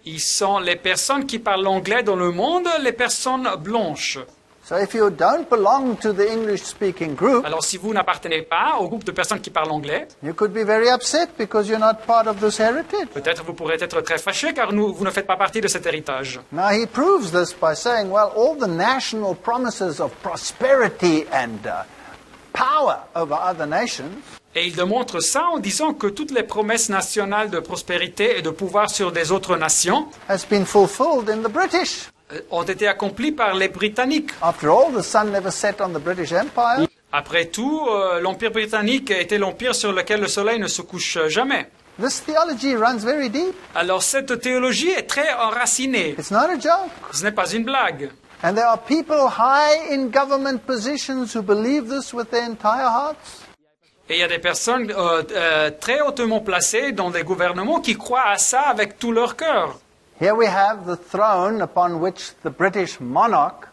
Ils sont les personnes qui parlent anglais dans le monde, les personnes blanches. So if you don't belong to the English-speaking group, Alors si vous n'appartenez pas au groupe de personnes qui parlent anglais, you could be very upset because you're not part of this heritage. peut-être vous pourrez être très fâché car vous ne faites pas partie de cet héritage. Now he proves this by saying, well, all the national promises of prosperity and power over other nations Et il démontre ça en disant que toutes les promesses nationales de prospérité et de pouvoir sur des autres nations has been fulfilled in the British. ont été accomplies par les Britanniques. After all, the sun never set on the British Empire. Après tout, l'Empire britannique était l'empire sur lequel le soleil ne se couche jamais. This theology runs very deep. Alors cette théologie est très enracinée. It's not a joke. Ce n'est pas une blague. And there are people high in government positions who believe this with their entire hearts. Et il y a des personnes très hautement placées dans des gouvernements qui croient à ça avec tout leur cœur. Here we have the throne upon which the British monarch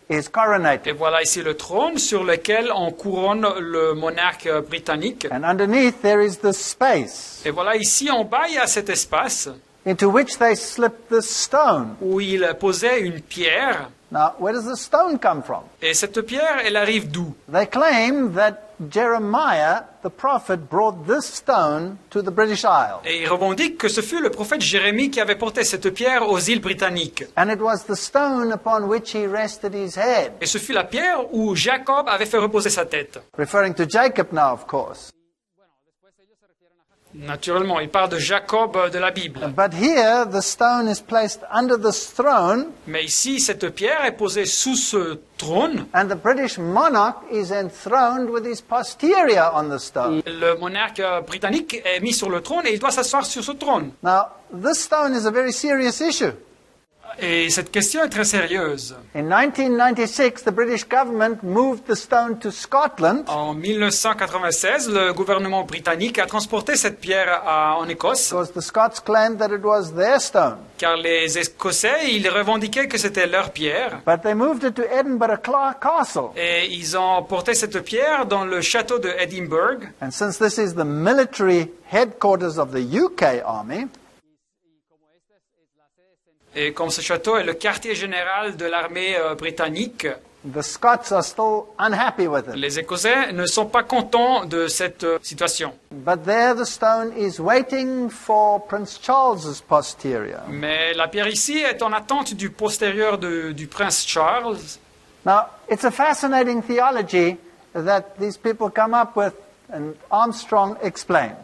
is Et coronated. voilà ici le trône sur lequel on couronne le monarque britannique. And underneath there is this space Et voilà ici en bas, il y a cet espace into which they slipped this stone. où il posait une pierre. Now, where does the stone come from? Et cette pierre, elle arrive d'où? They claim that Jeremiah, the prophet, brought this stone to the British Isles. Et il revendique que ce fut le prophète Jérémie qui avait porté cette pierre aux îles britanniques. And it was the stone upon which he rested his head. Et ce fut la pierre où Jacob avait fait reposer sa tête. Referring to Jacob now, of course. Naturellement, il parle de Jacob de la Bible. But here, the stone is placed under this throne, Mais ici, cette pierre est posée sous ce trône. and the British monarch is enthroned with his posterior on the stone. Le monarque britannique est mis sur le trône et il doit s'asseoir sur ce trône. Now, this stone is a very serious issue. Et cette question est très sérieuse. In 1996, the British government moved the stone to Scotland En 1996, le gouvernement britannique a transporté cette pierre en Écosse, because the Scots claimed that it was their stone. car les Écossais, ils revendiquaient que c'était leur pierre. But they moved it to Edinburgh Castle. Et ils ont porté cette pierre dans le château de Edinburgh. And since this is the military headquarters of the UK army, Et comme ce château est le quartier général de l'armée britannique, the Scots are still unhappy with it. les Écossais ne sont pas contents de cette situation. But there the stone is waiting for Prince Charles's posterior. Mais la pierre ici est en attente du postérieur du prince Charles. Now, it's a fascinating theology that these people come up with, and Armstrong explains.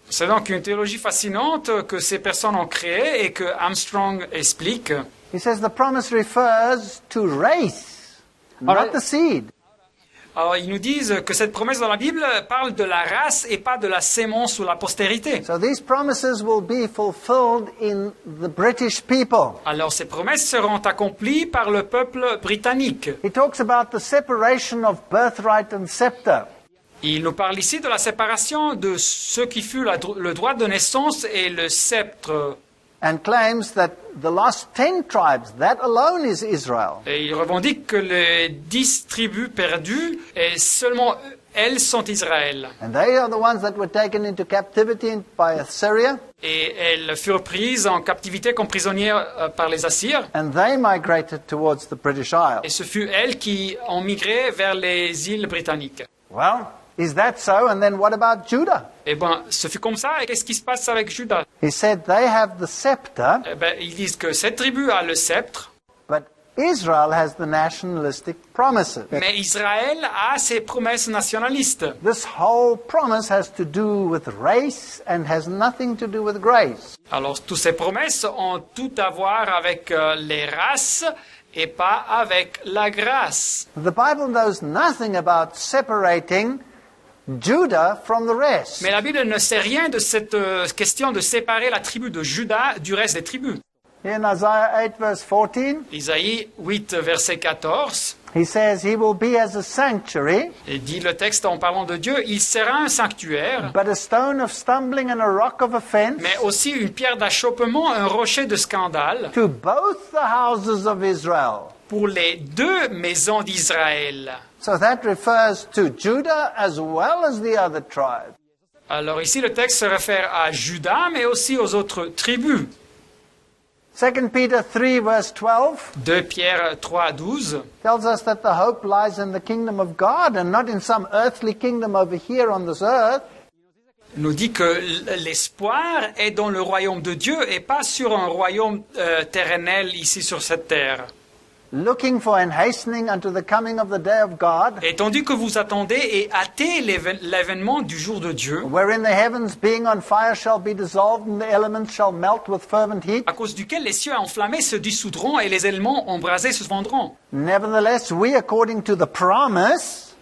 C'est donc une théologie fascinante que ces personnes ont créée et que Armstrong explique. He says the promise refers to race, not the seed. Alors, ils nous disent que cette promesse dans la Bible parle de la race et pas de la sémence ou la postérité. So these promises will be fulfilled in the British people. Alors, ces promesses seront accomplies par le peuple britannique. He talks about the separation of birthright and scepter. Il nous parle ici de la séparation de ce qui fut le droit de naissance et le sceptre. And claims that the last 10 tribes, that alone is Israel. Et il revendique que les 10 tribus perdues, et seulement elles sont Israël. And they are the ones that were taken into captivity by Assyria. Et elles furent prises en captivité comme prisonnières par les Assyriens. And they migrated towards the British Isles. Et ce fut elles qui ont migré vers les îles britanniques. Well, is that so? And then what about Judah? Eh bien, ce fut comme ça. Et qu'est-ce qui se passe avec Juda? He said they have the scepter, Eh bien, ils disent que cette tribu a le sceptre, but Israel has the nationalistic promises. mais Israël a ses promesses nationalistes. This whole promise has to do with race and has nothing to do with grace. Alors, toutes ces promesses ont tout à voir avec les races et pas avec la grâce. The Bible knows nothing about separating Judah from the rest. Mais la Bible ne sait rien de cette question de séparer la tribu de Juda du reste des tribus. In Isaiah 8 verse 14, Isaïe 8, verset 14, he says, he will be as a sanctuary, et dit le texte en parlant de Dieu, il sera un sanctuaire, but a stone of stumbling and a rock of offense mais aussi une pierre d'achoppement, un rocher de scandale to both the houses of Israel. pour les deux maisons d'Israël. So that refers to Judah as well as the other tribes. Alors ici, le texte se réfère à Juda, mais aussi aux autres tribus. 2 Peter 3 verse 12 2 Pierre 3, 12 tells us that the hope lies in the kingdom of God and not in some earthly kingdom over here on this earth. nous dit que l'espoir est dans le royaume de Dieu et pas sur un royaume terrenel ici sur cette terre. Looking for and hastening unto the coming of the day of God, Et tandis que vous attendez et hâtez l'événement du jour de Dieu, wherein the heavens being on fire shall be dissolved and the elements shall melt with fervent heat. à cause duquel les cieux enflammés se dissoudront et les éléments embrasés se fondront. Nevertheless, we, according to the promise,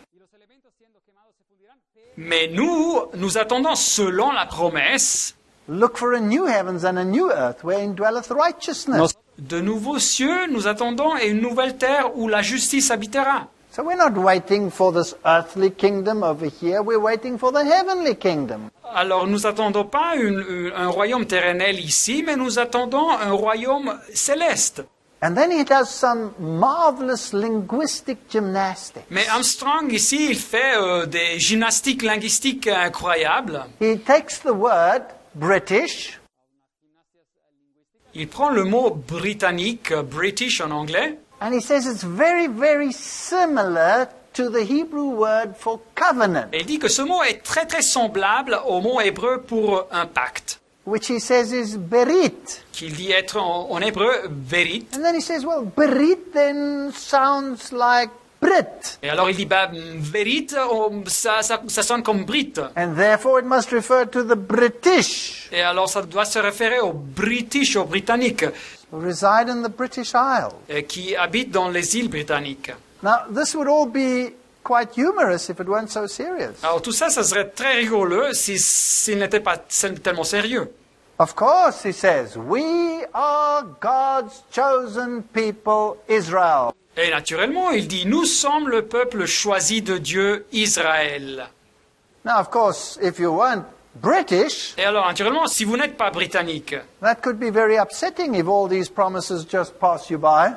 Mais nous attendons selon la promesse look for a new heavens and a new earth wherein dwelleth righteousness. de nouveaux cieux, nous attendons et une nouvelle terre où la justice habitera. So we're not waiting for this earthly kingdom over here, we're waiting for the heavenly kingdom. Alors nous attendons pas un royaume terrenel ici, mais nous attendons un royaume céleste. And then he does some marvelous linguistic gymnastics. Mais Armstrong ici, il fait des gymnastiques linguistiques incroyables. He takes the word British, Il prend le mot britannique, British en anglais, and he says it's very, very similar to the Hebrew word for covenant, et il dit que ce mot est très très semblable au mot hébreu pour un pacte, which he says is berit. qu'il dit être en hébreu berit. And then he says, well, berit then sounds like Brit, Et alors il dit, berit, ça sonne comme brit. and therefore it must refer to the British Et alors ça doit se référer aux British, aux Britanniques, who reside in the British Isles. qui habitent dans les îles britanniques. Now, this would all be quite humorous if it weren't so serious. Alors tout ça, ça serait très rigolo s'il n'était pas tellement sérieux. Of course, he says, we are God's chosen people, Israel. Et naturellement, il dit, nous sommes le peuple choisi de Dieu, Israël. Now, of course, if you weren't British, Et alors, naturellement, si vous n'êtes pas britannique, that could be very upsetting if all these promises just pass you by.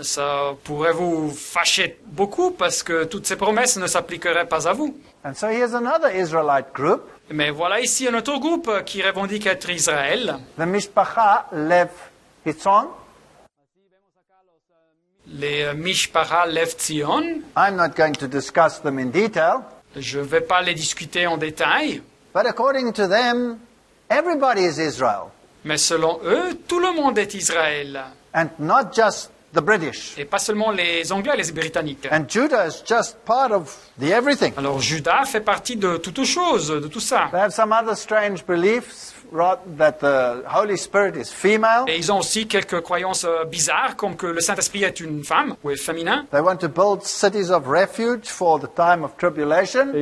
ça pourrait vous fâcher beaucoup parce que toutes ces promesses ne s'appliqueraient pas à vous. And so here's another Israelite group, Mais voilà ici un autre groupe qui revendique être Israël, the Mishpacha Lev Hitzon. les Mishpara Lev Tzion. I'm not going to discuss them in detail, Je ne vais pas les discuter en détail, but according to them, everybody is Israel, mais selon eux, tout le monde est Israël. and not just the British. Et pas seulement les Anglais et les Britanniques. And Judah is just part of the everything. Alors Juda fait partie de toute chose, de tout ça. They have some other strange beliefs that the Holy Spirit is female. Et ils ont aussi quelques croyances bizarres, comme que le Saint-Esprit est une femme, ou est féminin. They want to build cities of refuge for the time of tribulation.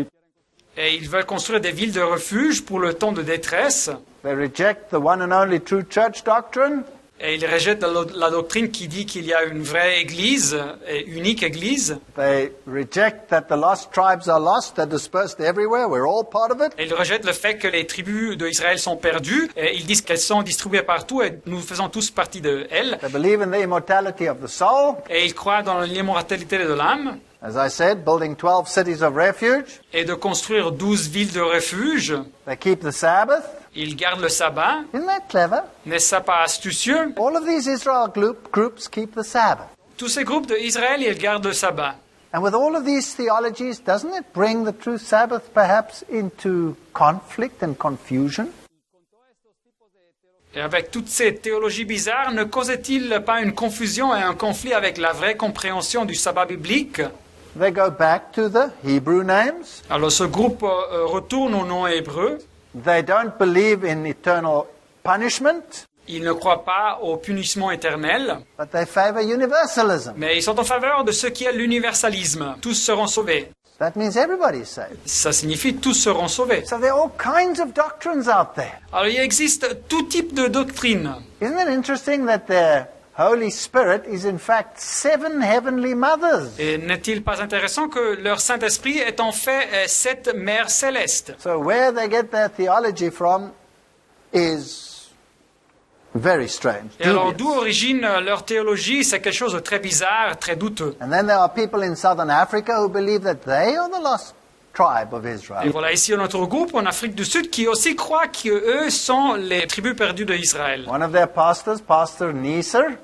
Et ils veulent construire des villes de refuge pour le temps de détresse. They reject the one and only true church doctrine. Et ils rejettent la doctrine qui dit qu'il y a une vraie église, et unique église. They reject that the lost tribes are lost, they're dispersed everywhere, we're all part of it. Et ils rejettent le fait que les tribus d'Israël sont perdues. Et ils disent qu'elles sont distribuées partout et nous faisons tous partie d'elles. They believe in the immortality of the soul. Et ils croient dans l'immortalité de l'âme. As I said, building 12 cities of refuge. Et de construire 12 villes de refuge. They keep the Sabbath. Ils gardent le sabbat. Isn't that clever? N'est-ce pas astucieux? All of these Israel groups keep the Sabbath. Tous ces groupes d'Israël, ils gardent le sabbat. And with all of these theologies, doesn't it bring the true Sabbath perhaps into conflict and confusion? Et avec toutes ces théologies bizarres, ne causait-il pas une confusion et un conflit avec la vraie compréhension du sabbat biblique? They go back to the Hebrew names. Alors ce groupe retourne au nom hébreu. They don't believe in eternal punishment. Ils ne croient pas au punissement éternel, but they favor universalism. mais ils sont en faveur de ce qui est l'universalisme. Tous seront sauvés. That means everybody is saved. Ça signifie tous seront sauvés. So there are all kinds of doctrines out there. Alors il existe tout type de doctrine. Isn't it interesting that the Holy Spirit is in fact 7 heavenly mothers? Et n'est-il pas intéressant que leur Saint-Esprit est en fait 7 mères célestes? So where they get their theology from is very strange. Et alors dubious. d'où origine leur théologie? C'est quelque chose de très bizarre, très douteux. And then there are people in southern Africa who believe that they are the lost tribe of Et Israel. voilà ici notre groupe en Afrique du Sud qui aussi croit qu'eux sont les tribus perdues d'Israël. One of their pastors, Pastor Neeser,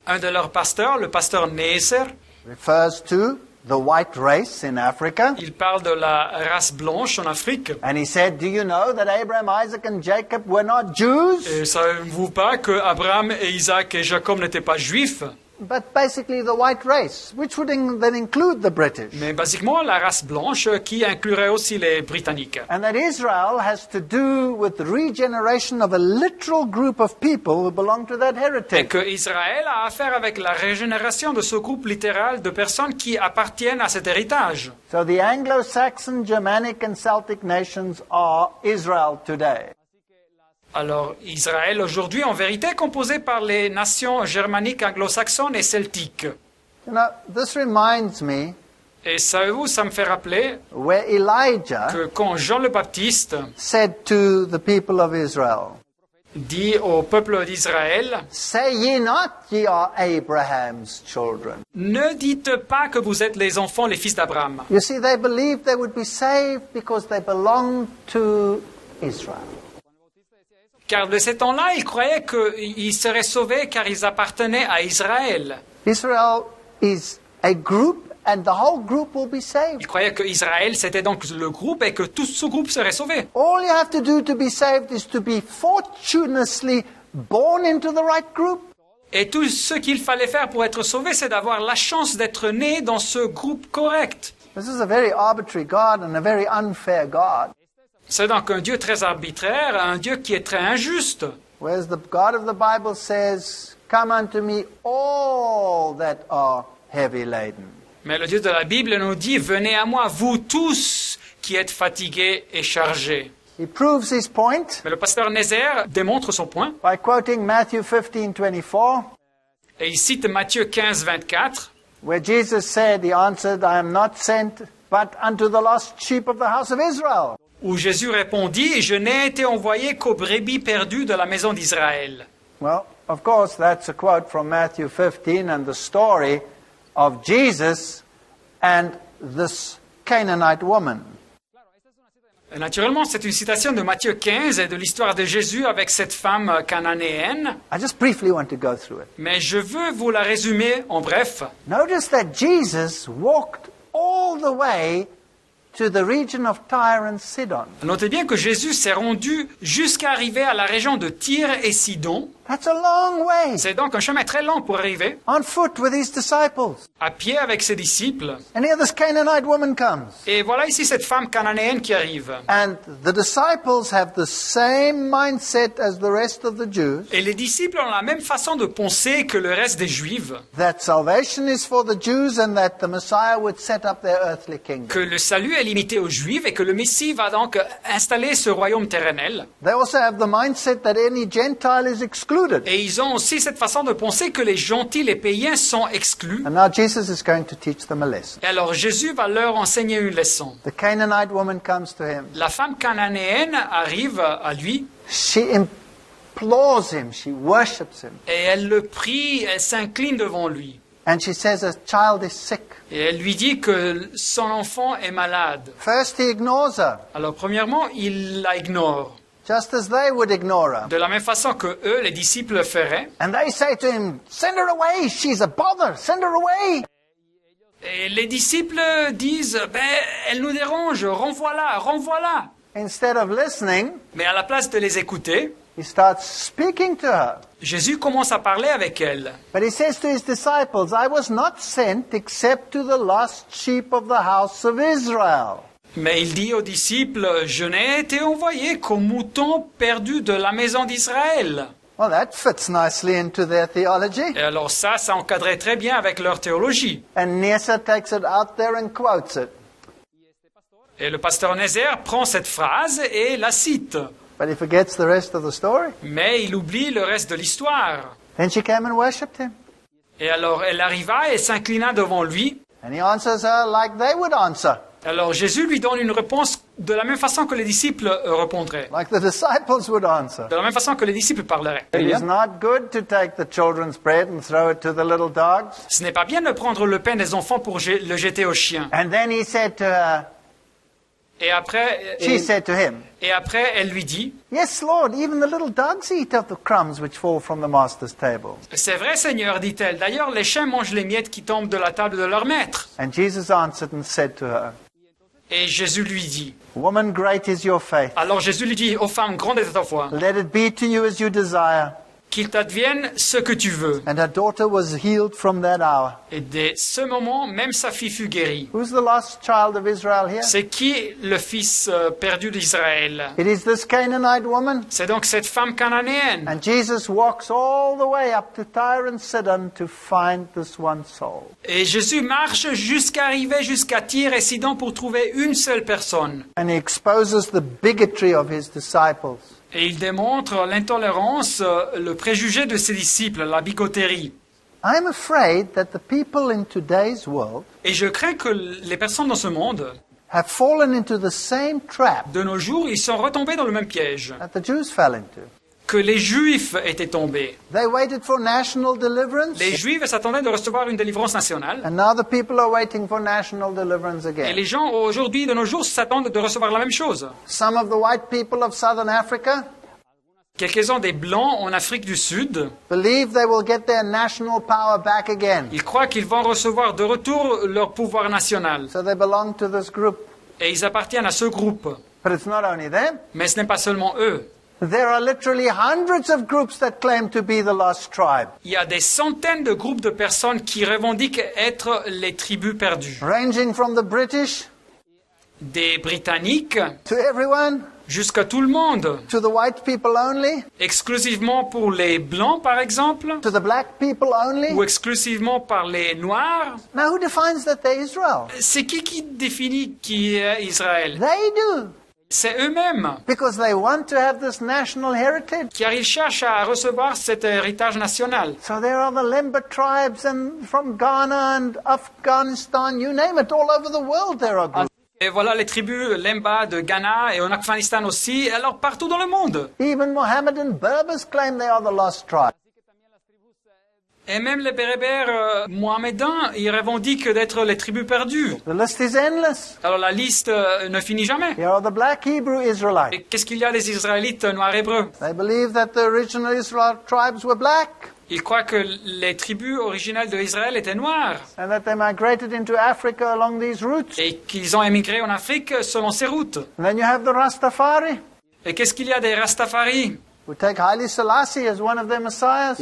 Un de leurs pasteurs, le pasteur Neeser, refers to the white race in Africa. il parle de la race blanche en Afrique. And he said, do you know that Abraham, Isaac and Jacob were not Jews? Et savez-vous pas que Abraham et Isaac et Jacob n'étaient pas juifs? But basically the white race, which would then include the British. Mais basiquement la race blanche qui inclurait aussi les Britanniques. And that Israel has to do with the regeneration of a literal group of people who belong to that Et heritage. que Israël a affaire avec la régénération de ce groupe littéral de personnes qui appartiennent à cet héritage. So the Anglo-Saxon, Germanic and Celtic nations are Israel today. Alors, Israël aujourd'hui, en vérité, est composé par les nations germaniques, anglo-saxonnes et celtiques. You know, this reminds me Et savez-vous, ça me fait rappeler where Elijah que quand Jean le Baptiste said to the people of Israel, dit au peuple d'Israël, say ye not, ye are Abraham's children. ne dites pas que vous êtes les enfants, les fils d'Abraham. You see, they believed they would be saved because they belonged to Israel. Car de ces temps-là, ils croyaient qu'ils seraient sauvés car ils appartenaient à Israël. Israel is a group and the whole group will be saved. Ils croyaient que Israël, c'était donc le groupe et que tout ce groupe serait sauvé. All you have to do to be saved is to be fortunously born into the right group. Et tout ce qu'il fallait faire pour être sauvé, c'est d'avoir la chance d'être né dans ce groupe correct. This is a very arbitrary God and a very unfair God. C'est donc un Dieu très arbitraire, un Dieu qui est très injuste. Whereas the God of the Bible says, come unto me all that are heavy laden. Mais le Dieu de la Bible nous dit, venez à moi, vous tous qui êtes fatigués et chargés. He proves his point Mais le pasteur Nézer démontre son point, by quoting Matthew 15:24, et il cite Matthieu 15, 24, where Jesus said, he answered, I am not sent but unto the lost sheep of the house of Israel. où Jésus répondit, je n'ai été envoyé qu'aux brebis perdues de la maison d'Israël. Well, of course, that's a quote from Matthew 15 and the story of Jesus and this Canaanite woman. Et naturellement, c'est une citation de Matthieu 15 et de l'histoire de Jésus avec cette femme cananéenne, I just briefly want to go through it. mais je veux vous la résumer en bref. Notice that Jesus walked all the way to the region of Tyre and Sidon. Notez bien que Jésus s'est rendu jusqu'à arriver à la région de Tyr et Sidon. That's a long way. C'est donc un chemin très long pour arriver, On foot with his disciples. à pied avec ses disciples. And here this Canaanite woman comes. Et voilà ici cette femme cananéenne qui arrive. And the disciples have the same mindset as the rest of the Jews, Et les disciples ont la même façon de penser que le reste des Juifs, that salvation is for the Jews and that the Messiah would set up their earthly kingdom. que le salut est limité aux Juifs et que le Messie va donc installer ce royaume terrenel. They also have the mindset that any Gentile is excluded. Et ils ont aussi cette façon de penser que les gentils, les païens sont exclus. And now Jesus is going to teach them a lesson. Et alors Jésus va leur enseigner une leçon. The Canaanite woman comes to him. La femme cananéenne arrive à lui She implores him, she worships him. et elle le prie, elle s'incline devant lui. And she says her child is sick. Et elle lui dit que son enfant est malade. First he ignores her, Alors premièrement, il la ignore. just as they would ignore her. De la même façon que eux, les disciples, le feraient. And they say to him, send her away, she's a bother, send her away. Et les disciples disent, elle nous dérange, renvoie-la, renvoie-la. Instead of listening, Mais à la place de les écouter, he starts speaking to her. Jésus commence à parler avec elle. But he says to his disciples, I was not sent except to the lost sheep of the house of Israel. Mais il dit aux disciples, je n'ai été envoyé qu'aux moutons perdus de la maison d'Israël. Well, that fits nicely into their theology. Et alors ça encadrait très bien avec leur théologie. And Nessa takes it out there and quotes it. Et le pasteur Nézer prend cette phrase et la cite. But he forgets the rest of the story. Mais il oublie le reste de l'histoire. Then she came and worshipped him. Et alors elle arriva et s'inclina devant lui. And he answers her like they would answer. Alors Jésus lui donne une réponse de la même façon que les disciples répondraient. Like the disciples would answer. De la même façon que les disciples parleraient. It is not good to take the children's bread and throw it to the little dogs. Ce n'est pas bien de prendre le pain des enfants pour le jeter aux chiens. And then he said to her, she said to him, Et après, elle lui dit, Yes, Lord, even the little dogs eat of the crumbs which fall from the master's table. c'est vrai, Seigneur, dit-elle. D'ailleurs, les chiens mangent les miettes qui tombent de la table de leur maître. And Jesus answered and said to her, Et Jésus lui dit, Woman, great is your faith. alors Jésus lui dit, ô femme, grande est ta foi, Let it be to you as you desire. qu'il t'advienne ce que tu veux. And her daughter was healed from that hour. Et dès ce moment, même sa fille fut guérie. Who's the lost child of Israel here? C'est qui le fils perdu d'Israël? It is this Canaanite woman. C'est donc cette femme cananéenne. And Jesus walks all the way up to Tyre and Sidon to find this one soul. Et Jésus marche jusqu'à arriver jusqu'à Tyr et Sidon pour trouver une seule personne. And he exposes the bigotry of his disciples. Et il démontre l'intolérance, le préjugé de ses disciples, la bigoterie. I'm afraid that the people in today's world Et je crains que les personnes dans ce monde, have fallen into the same trap de nos jours, ils sont retombés dans le même piège that the Jews fell into. que les Juifs étaient tombés. They waited for national deliverance, Les Juifs s'attendaient de recevoir une délivrance nationale. and now the people are waiting for national deliverance Et again. les gens, aujourd'hui, de nos jours, s'attendent de recevoir la même chose. Some of the white people of southern Africa Quelques-uns des Blancs en Afrique du Sud, believe they will get their national power back again. ils croient qu'ils vont recevoir de retour leur pouvoir national. So they belong to this group. Et ils appartiennent à ce groupe. But it's not only them. Mais ce n'est pas seulement eux. There are literally hundreds of groups that claim to be the lost tribe, Il y a des centaines de groupes de personnes qui revendiquent être les tribus perdues. ranging from the British Des Britanniques to everyone, jusqu'à tout le monde. to the white people only, Exclusivement pour les Blancs, par exemple, to the black people only. ou exclusivement par les Noirs. Now who defines that they're Israel? C'est qui définit qui est Israël? They do, C'est eux-mêmes. because they want to have this national heritage. Car ils cherchent à recevoir cet héritage national. So there are the Lemba tribes and from Ghana and Afghanistan, you name it, all over the world there are groups. Et voilà les tribus Lemba de Ghana et en Afghanistan aussi, alors partout dans le monde. Even Mohammedan Berbers claim they are the lost tribe. Et même les Berbères mohammedans, ils revendiquent d'être les tribus perdues. The list is endless. Alors la liste ne finit jamais. Here are the black Hebrew Israelites. Et qu'est-ce qu'il y a des Israélites noirs hébreux? They believe that the original Israel tribes were black Ils croient que les tribus originales d'Israël étaient noires and that they migrated into Africa along these routes. et qu'ils ont émigré en Afrique selon ces routes. And then you have the Rastafari, Et qu'est-ce qu'il y a des Rastafari who take Haile Selassie as one of their messiahs.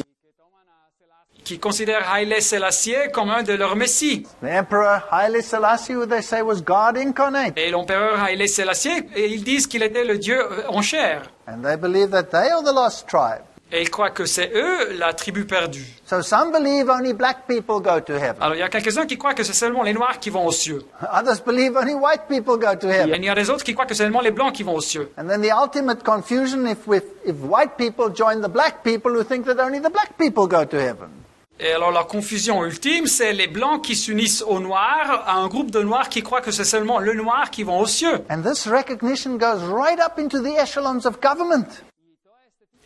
qui considèrent Haile Selassie comme un de leurs messies? The emperor Haile Selassie, who they say was God incarnate. Et l'empereur Haile Selassie, et ils disent qu'il était le Dieu en chair. And they believe that they are the lost tribe. Et ils croient que c'est eux la tribu perdue. So some believe only black people go to heaven. Alors il y a quelques-uns qui croient que c'est seulement les noirs qui vont aux cieux. Others believe only white people go to Et heaven. il y a des autres qui croient que c'est seulement les blancs qui vont aux cieux. And then the ultimate confusion if white people join the black people who think that only the black people go to heaven. Et alors la confusion ultime, c'est les blancs qui s'unissent aux noirs, à un groupe de noirs qui croient que c'est seulement le noir qui vont aux cieux. And this recognition goes right up into the echelons of government.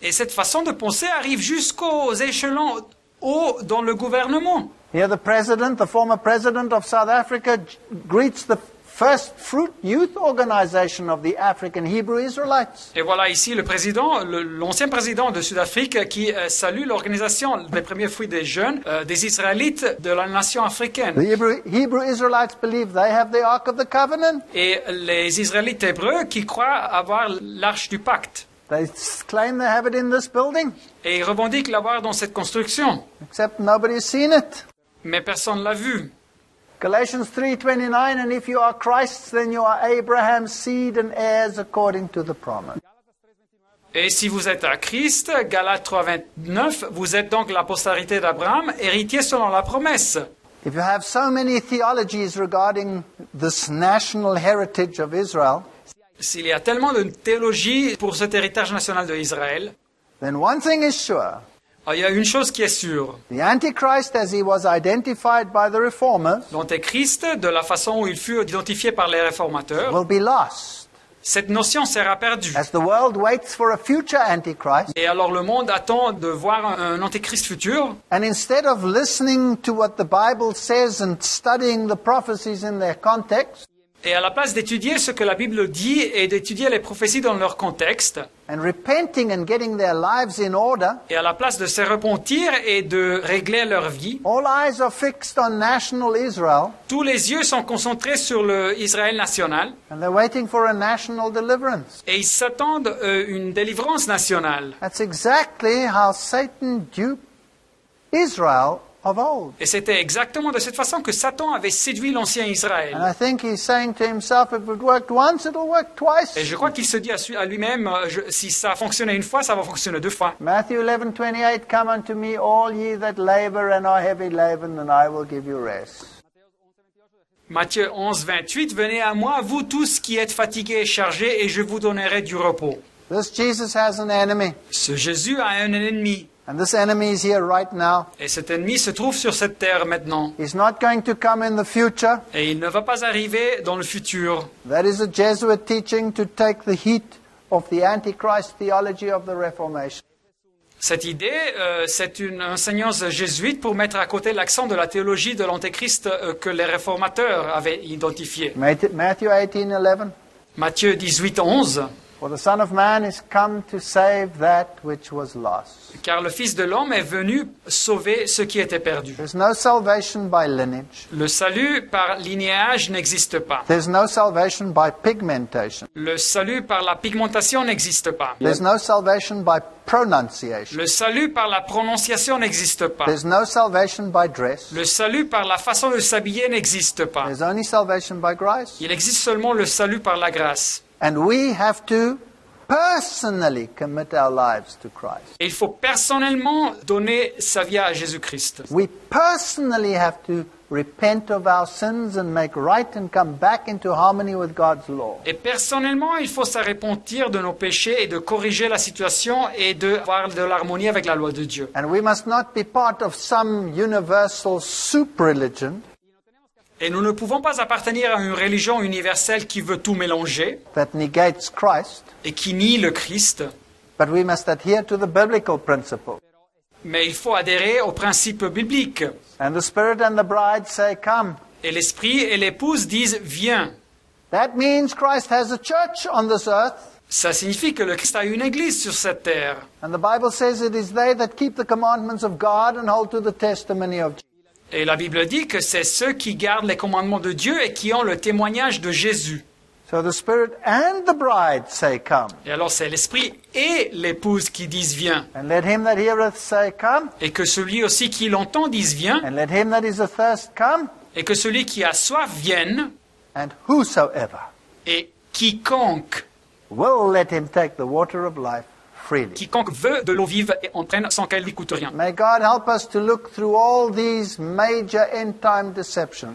Et cette façon de penser arrive jusqu'aux échelons hauts dans le gouvernement. Here the former president of South Africa greets the first fruit youth organization of the African Hebrew Israelites. Et voilà ici le président, l'ancien président de Sud-Afrique qui salue l'organisation des premiers fruits des jeunes, des Israélites de la nation africaine. The Hebrew Israelites believe they have the Ark of the Covenant. Et les Israélites hébreux qui croient avoir l'arche du pacte. They claim they have it in this building, Et ils revendiquent l'avoir dans cette construction. except nobody's seen it. Mais personne ne l'a vu. Galatians 3:29, and if you are Christ's, then you are Abraham's seed and heirs according to the promise. Et si vous êtes à Christ, Galates 3:29, vous êtes donc la postérité d'Abraham, héritier selon la promesse. If you have so many theologies regarding this national heritage of Israel, S'il y a tellement de théologie pour cet héritage national d'Israël, then one thing is sure. il y a une chose qui est sûre. The Antichrist, as he was identified by the reformers, L'Antéchrist, de la façon où il fut identifié par les réformateurs, will be lost. cette notion sera perdue. As the world waits for a future Antichrist, Et alors le monde attend de voir un Antéchrist futur. and instead of listening to what the Bible says and studying the prophecies in their context, Et à la place d'étudier ce que la Bible dit et d'étudier les prophéties dans leur contexte, and repenting and getting their lives in order, et à la place de se repentir et de régler leur vie, all eyes are fixed on national Israel, tous les yeux sont concentrés sur le Israël national and they're waiting for a national deliverance. et ils s'attendent à une délivrance nationale. That's exactly how Satan duped Israel of old. Et c'était exactement de cette façon que Satan avait séduit l'ancien And Israël. I think he's saying to himself, if it worked once, it'll work twice. Et je crois qu'il se dit à lui-même, si ça a fonctionné une fois, ça va fonctionner deux fois. Matthew 11:28, come unto me, all ye that labor and are heavy laden, and I will give you rest. Matthieu 11, 28, venez à moi, vous tous qui êtes fatigués et chargés, et je vous donnerai du repos. This Jesus has an enemy, Ce Jésus a un ennemi, and this enemy is here right now. et cet ennemi se trouve sur cette terre maintenant. He's not going to come in the future. Et il ne va pas arriver dans le futur. That is a Jesuit teaching to take the heat of the Antichrist theology of the Reformation. Cette idée, c'est une enseignance jésuite pour mettre à côté l'accent de la théologie de l'Antéchrist que les réformateurs avaient identifiée. Matthew 18:11. Matthieu 18, 11. For the Son of Man is come to save that which was lost. Car le Fils de l'homme est venu sauver ce qui était perdu. There's no salvation by lineage. Le salut par lignage n'existe pas. There's no salvation by pigmentation. Le salut par la pigmentation n'existe pas. There's no salvation by pronunciation. Le salut par la prononciation n'existe pas. There's no salvation by dress. Le salut par la façon de s'habiller n'existe pas. There's only salvation by grace. Il existe seulement le salut par la grâce. And we have to personally commit our lives to Christ. Et il faut personnellement donner sa vie à Jésus-Christ. We personally have to repent of our sins and make right and come back into harmony with God's law. Et personnellement, il faut s'arrepentir de nos péchés et de corriger la situation et de avoir de l'harmonie avec la loi de Dieu. And we must not be part of some universal super-religion Et nous ne pouvons pas appartenir à une religion universelle qui veut tout mélanger that negates Christ, et qui nie le Christ, but we must adhere to the biblical principle. mais il faut adhérer aux principes bibliques. And the Spirit and the bride say, come. Et l'Esprit et l'épouse disent « Viens ». That means Christ has a church on this earth. Ça signifie que le Christ a une église sur cette terre. And the Bible says it is they that keep the commandments of God and hold to the testimony of Jesus. Et la Bible dit que c'est ceux qui gardent les commandements de Dieu et qui ont le témoignage de Jésus. So the Spirit and the bride say, come. Et alors c'est l'Esprit et l'épouse qui disent « Viens ». And let him that heareth say, come. Et que celui aussi qui l'entend dise « Viens ». And let him that is athirst come. Et que celui qui a soif vienne. And whosoever Et quiconque will let him take the water of life freely. Quiconque veut de l'eau vive et entraîne sans qu'elle lui coûte rien. May God help us to look through all these major end-time deceptions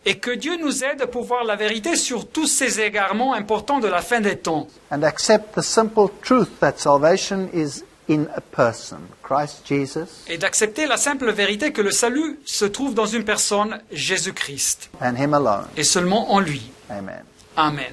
Et que Dieu nous aide pour voir la vérité sur tous ces égarements importants de la fin des temps. and accept the simple truth that salvation is in a person, Christ Jesus, Et d'accepter la simple vérité que le salut se trouve dans une personne, Jésus-Christ. and him alone. Et seulement en lui. Amen. Amen.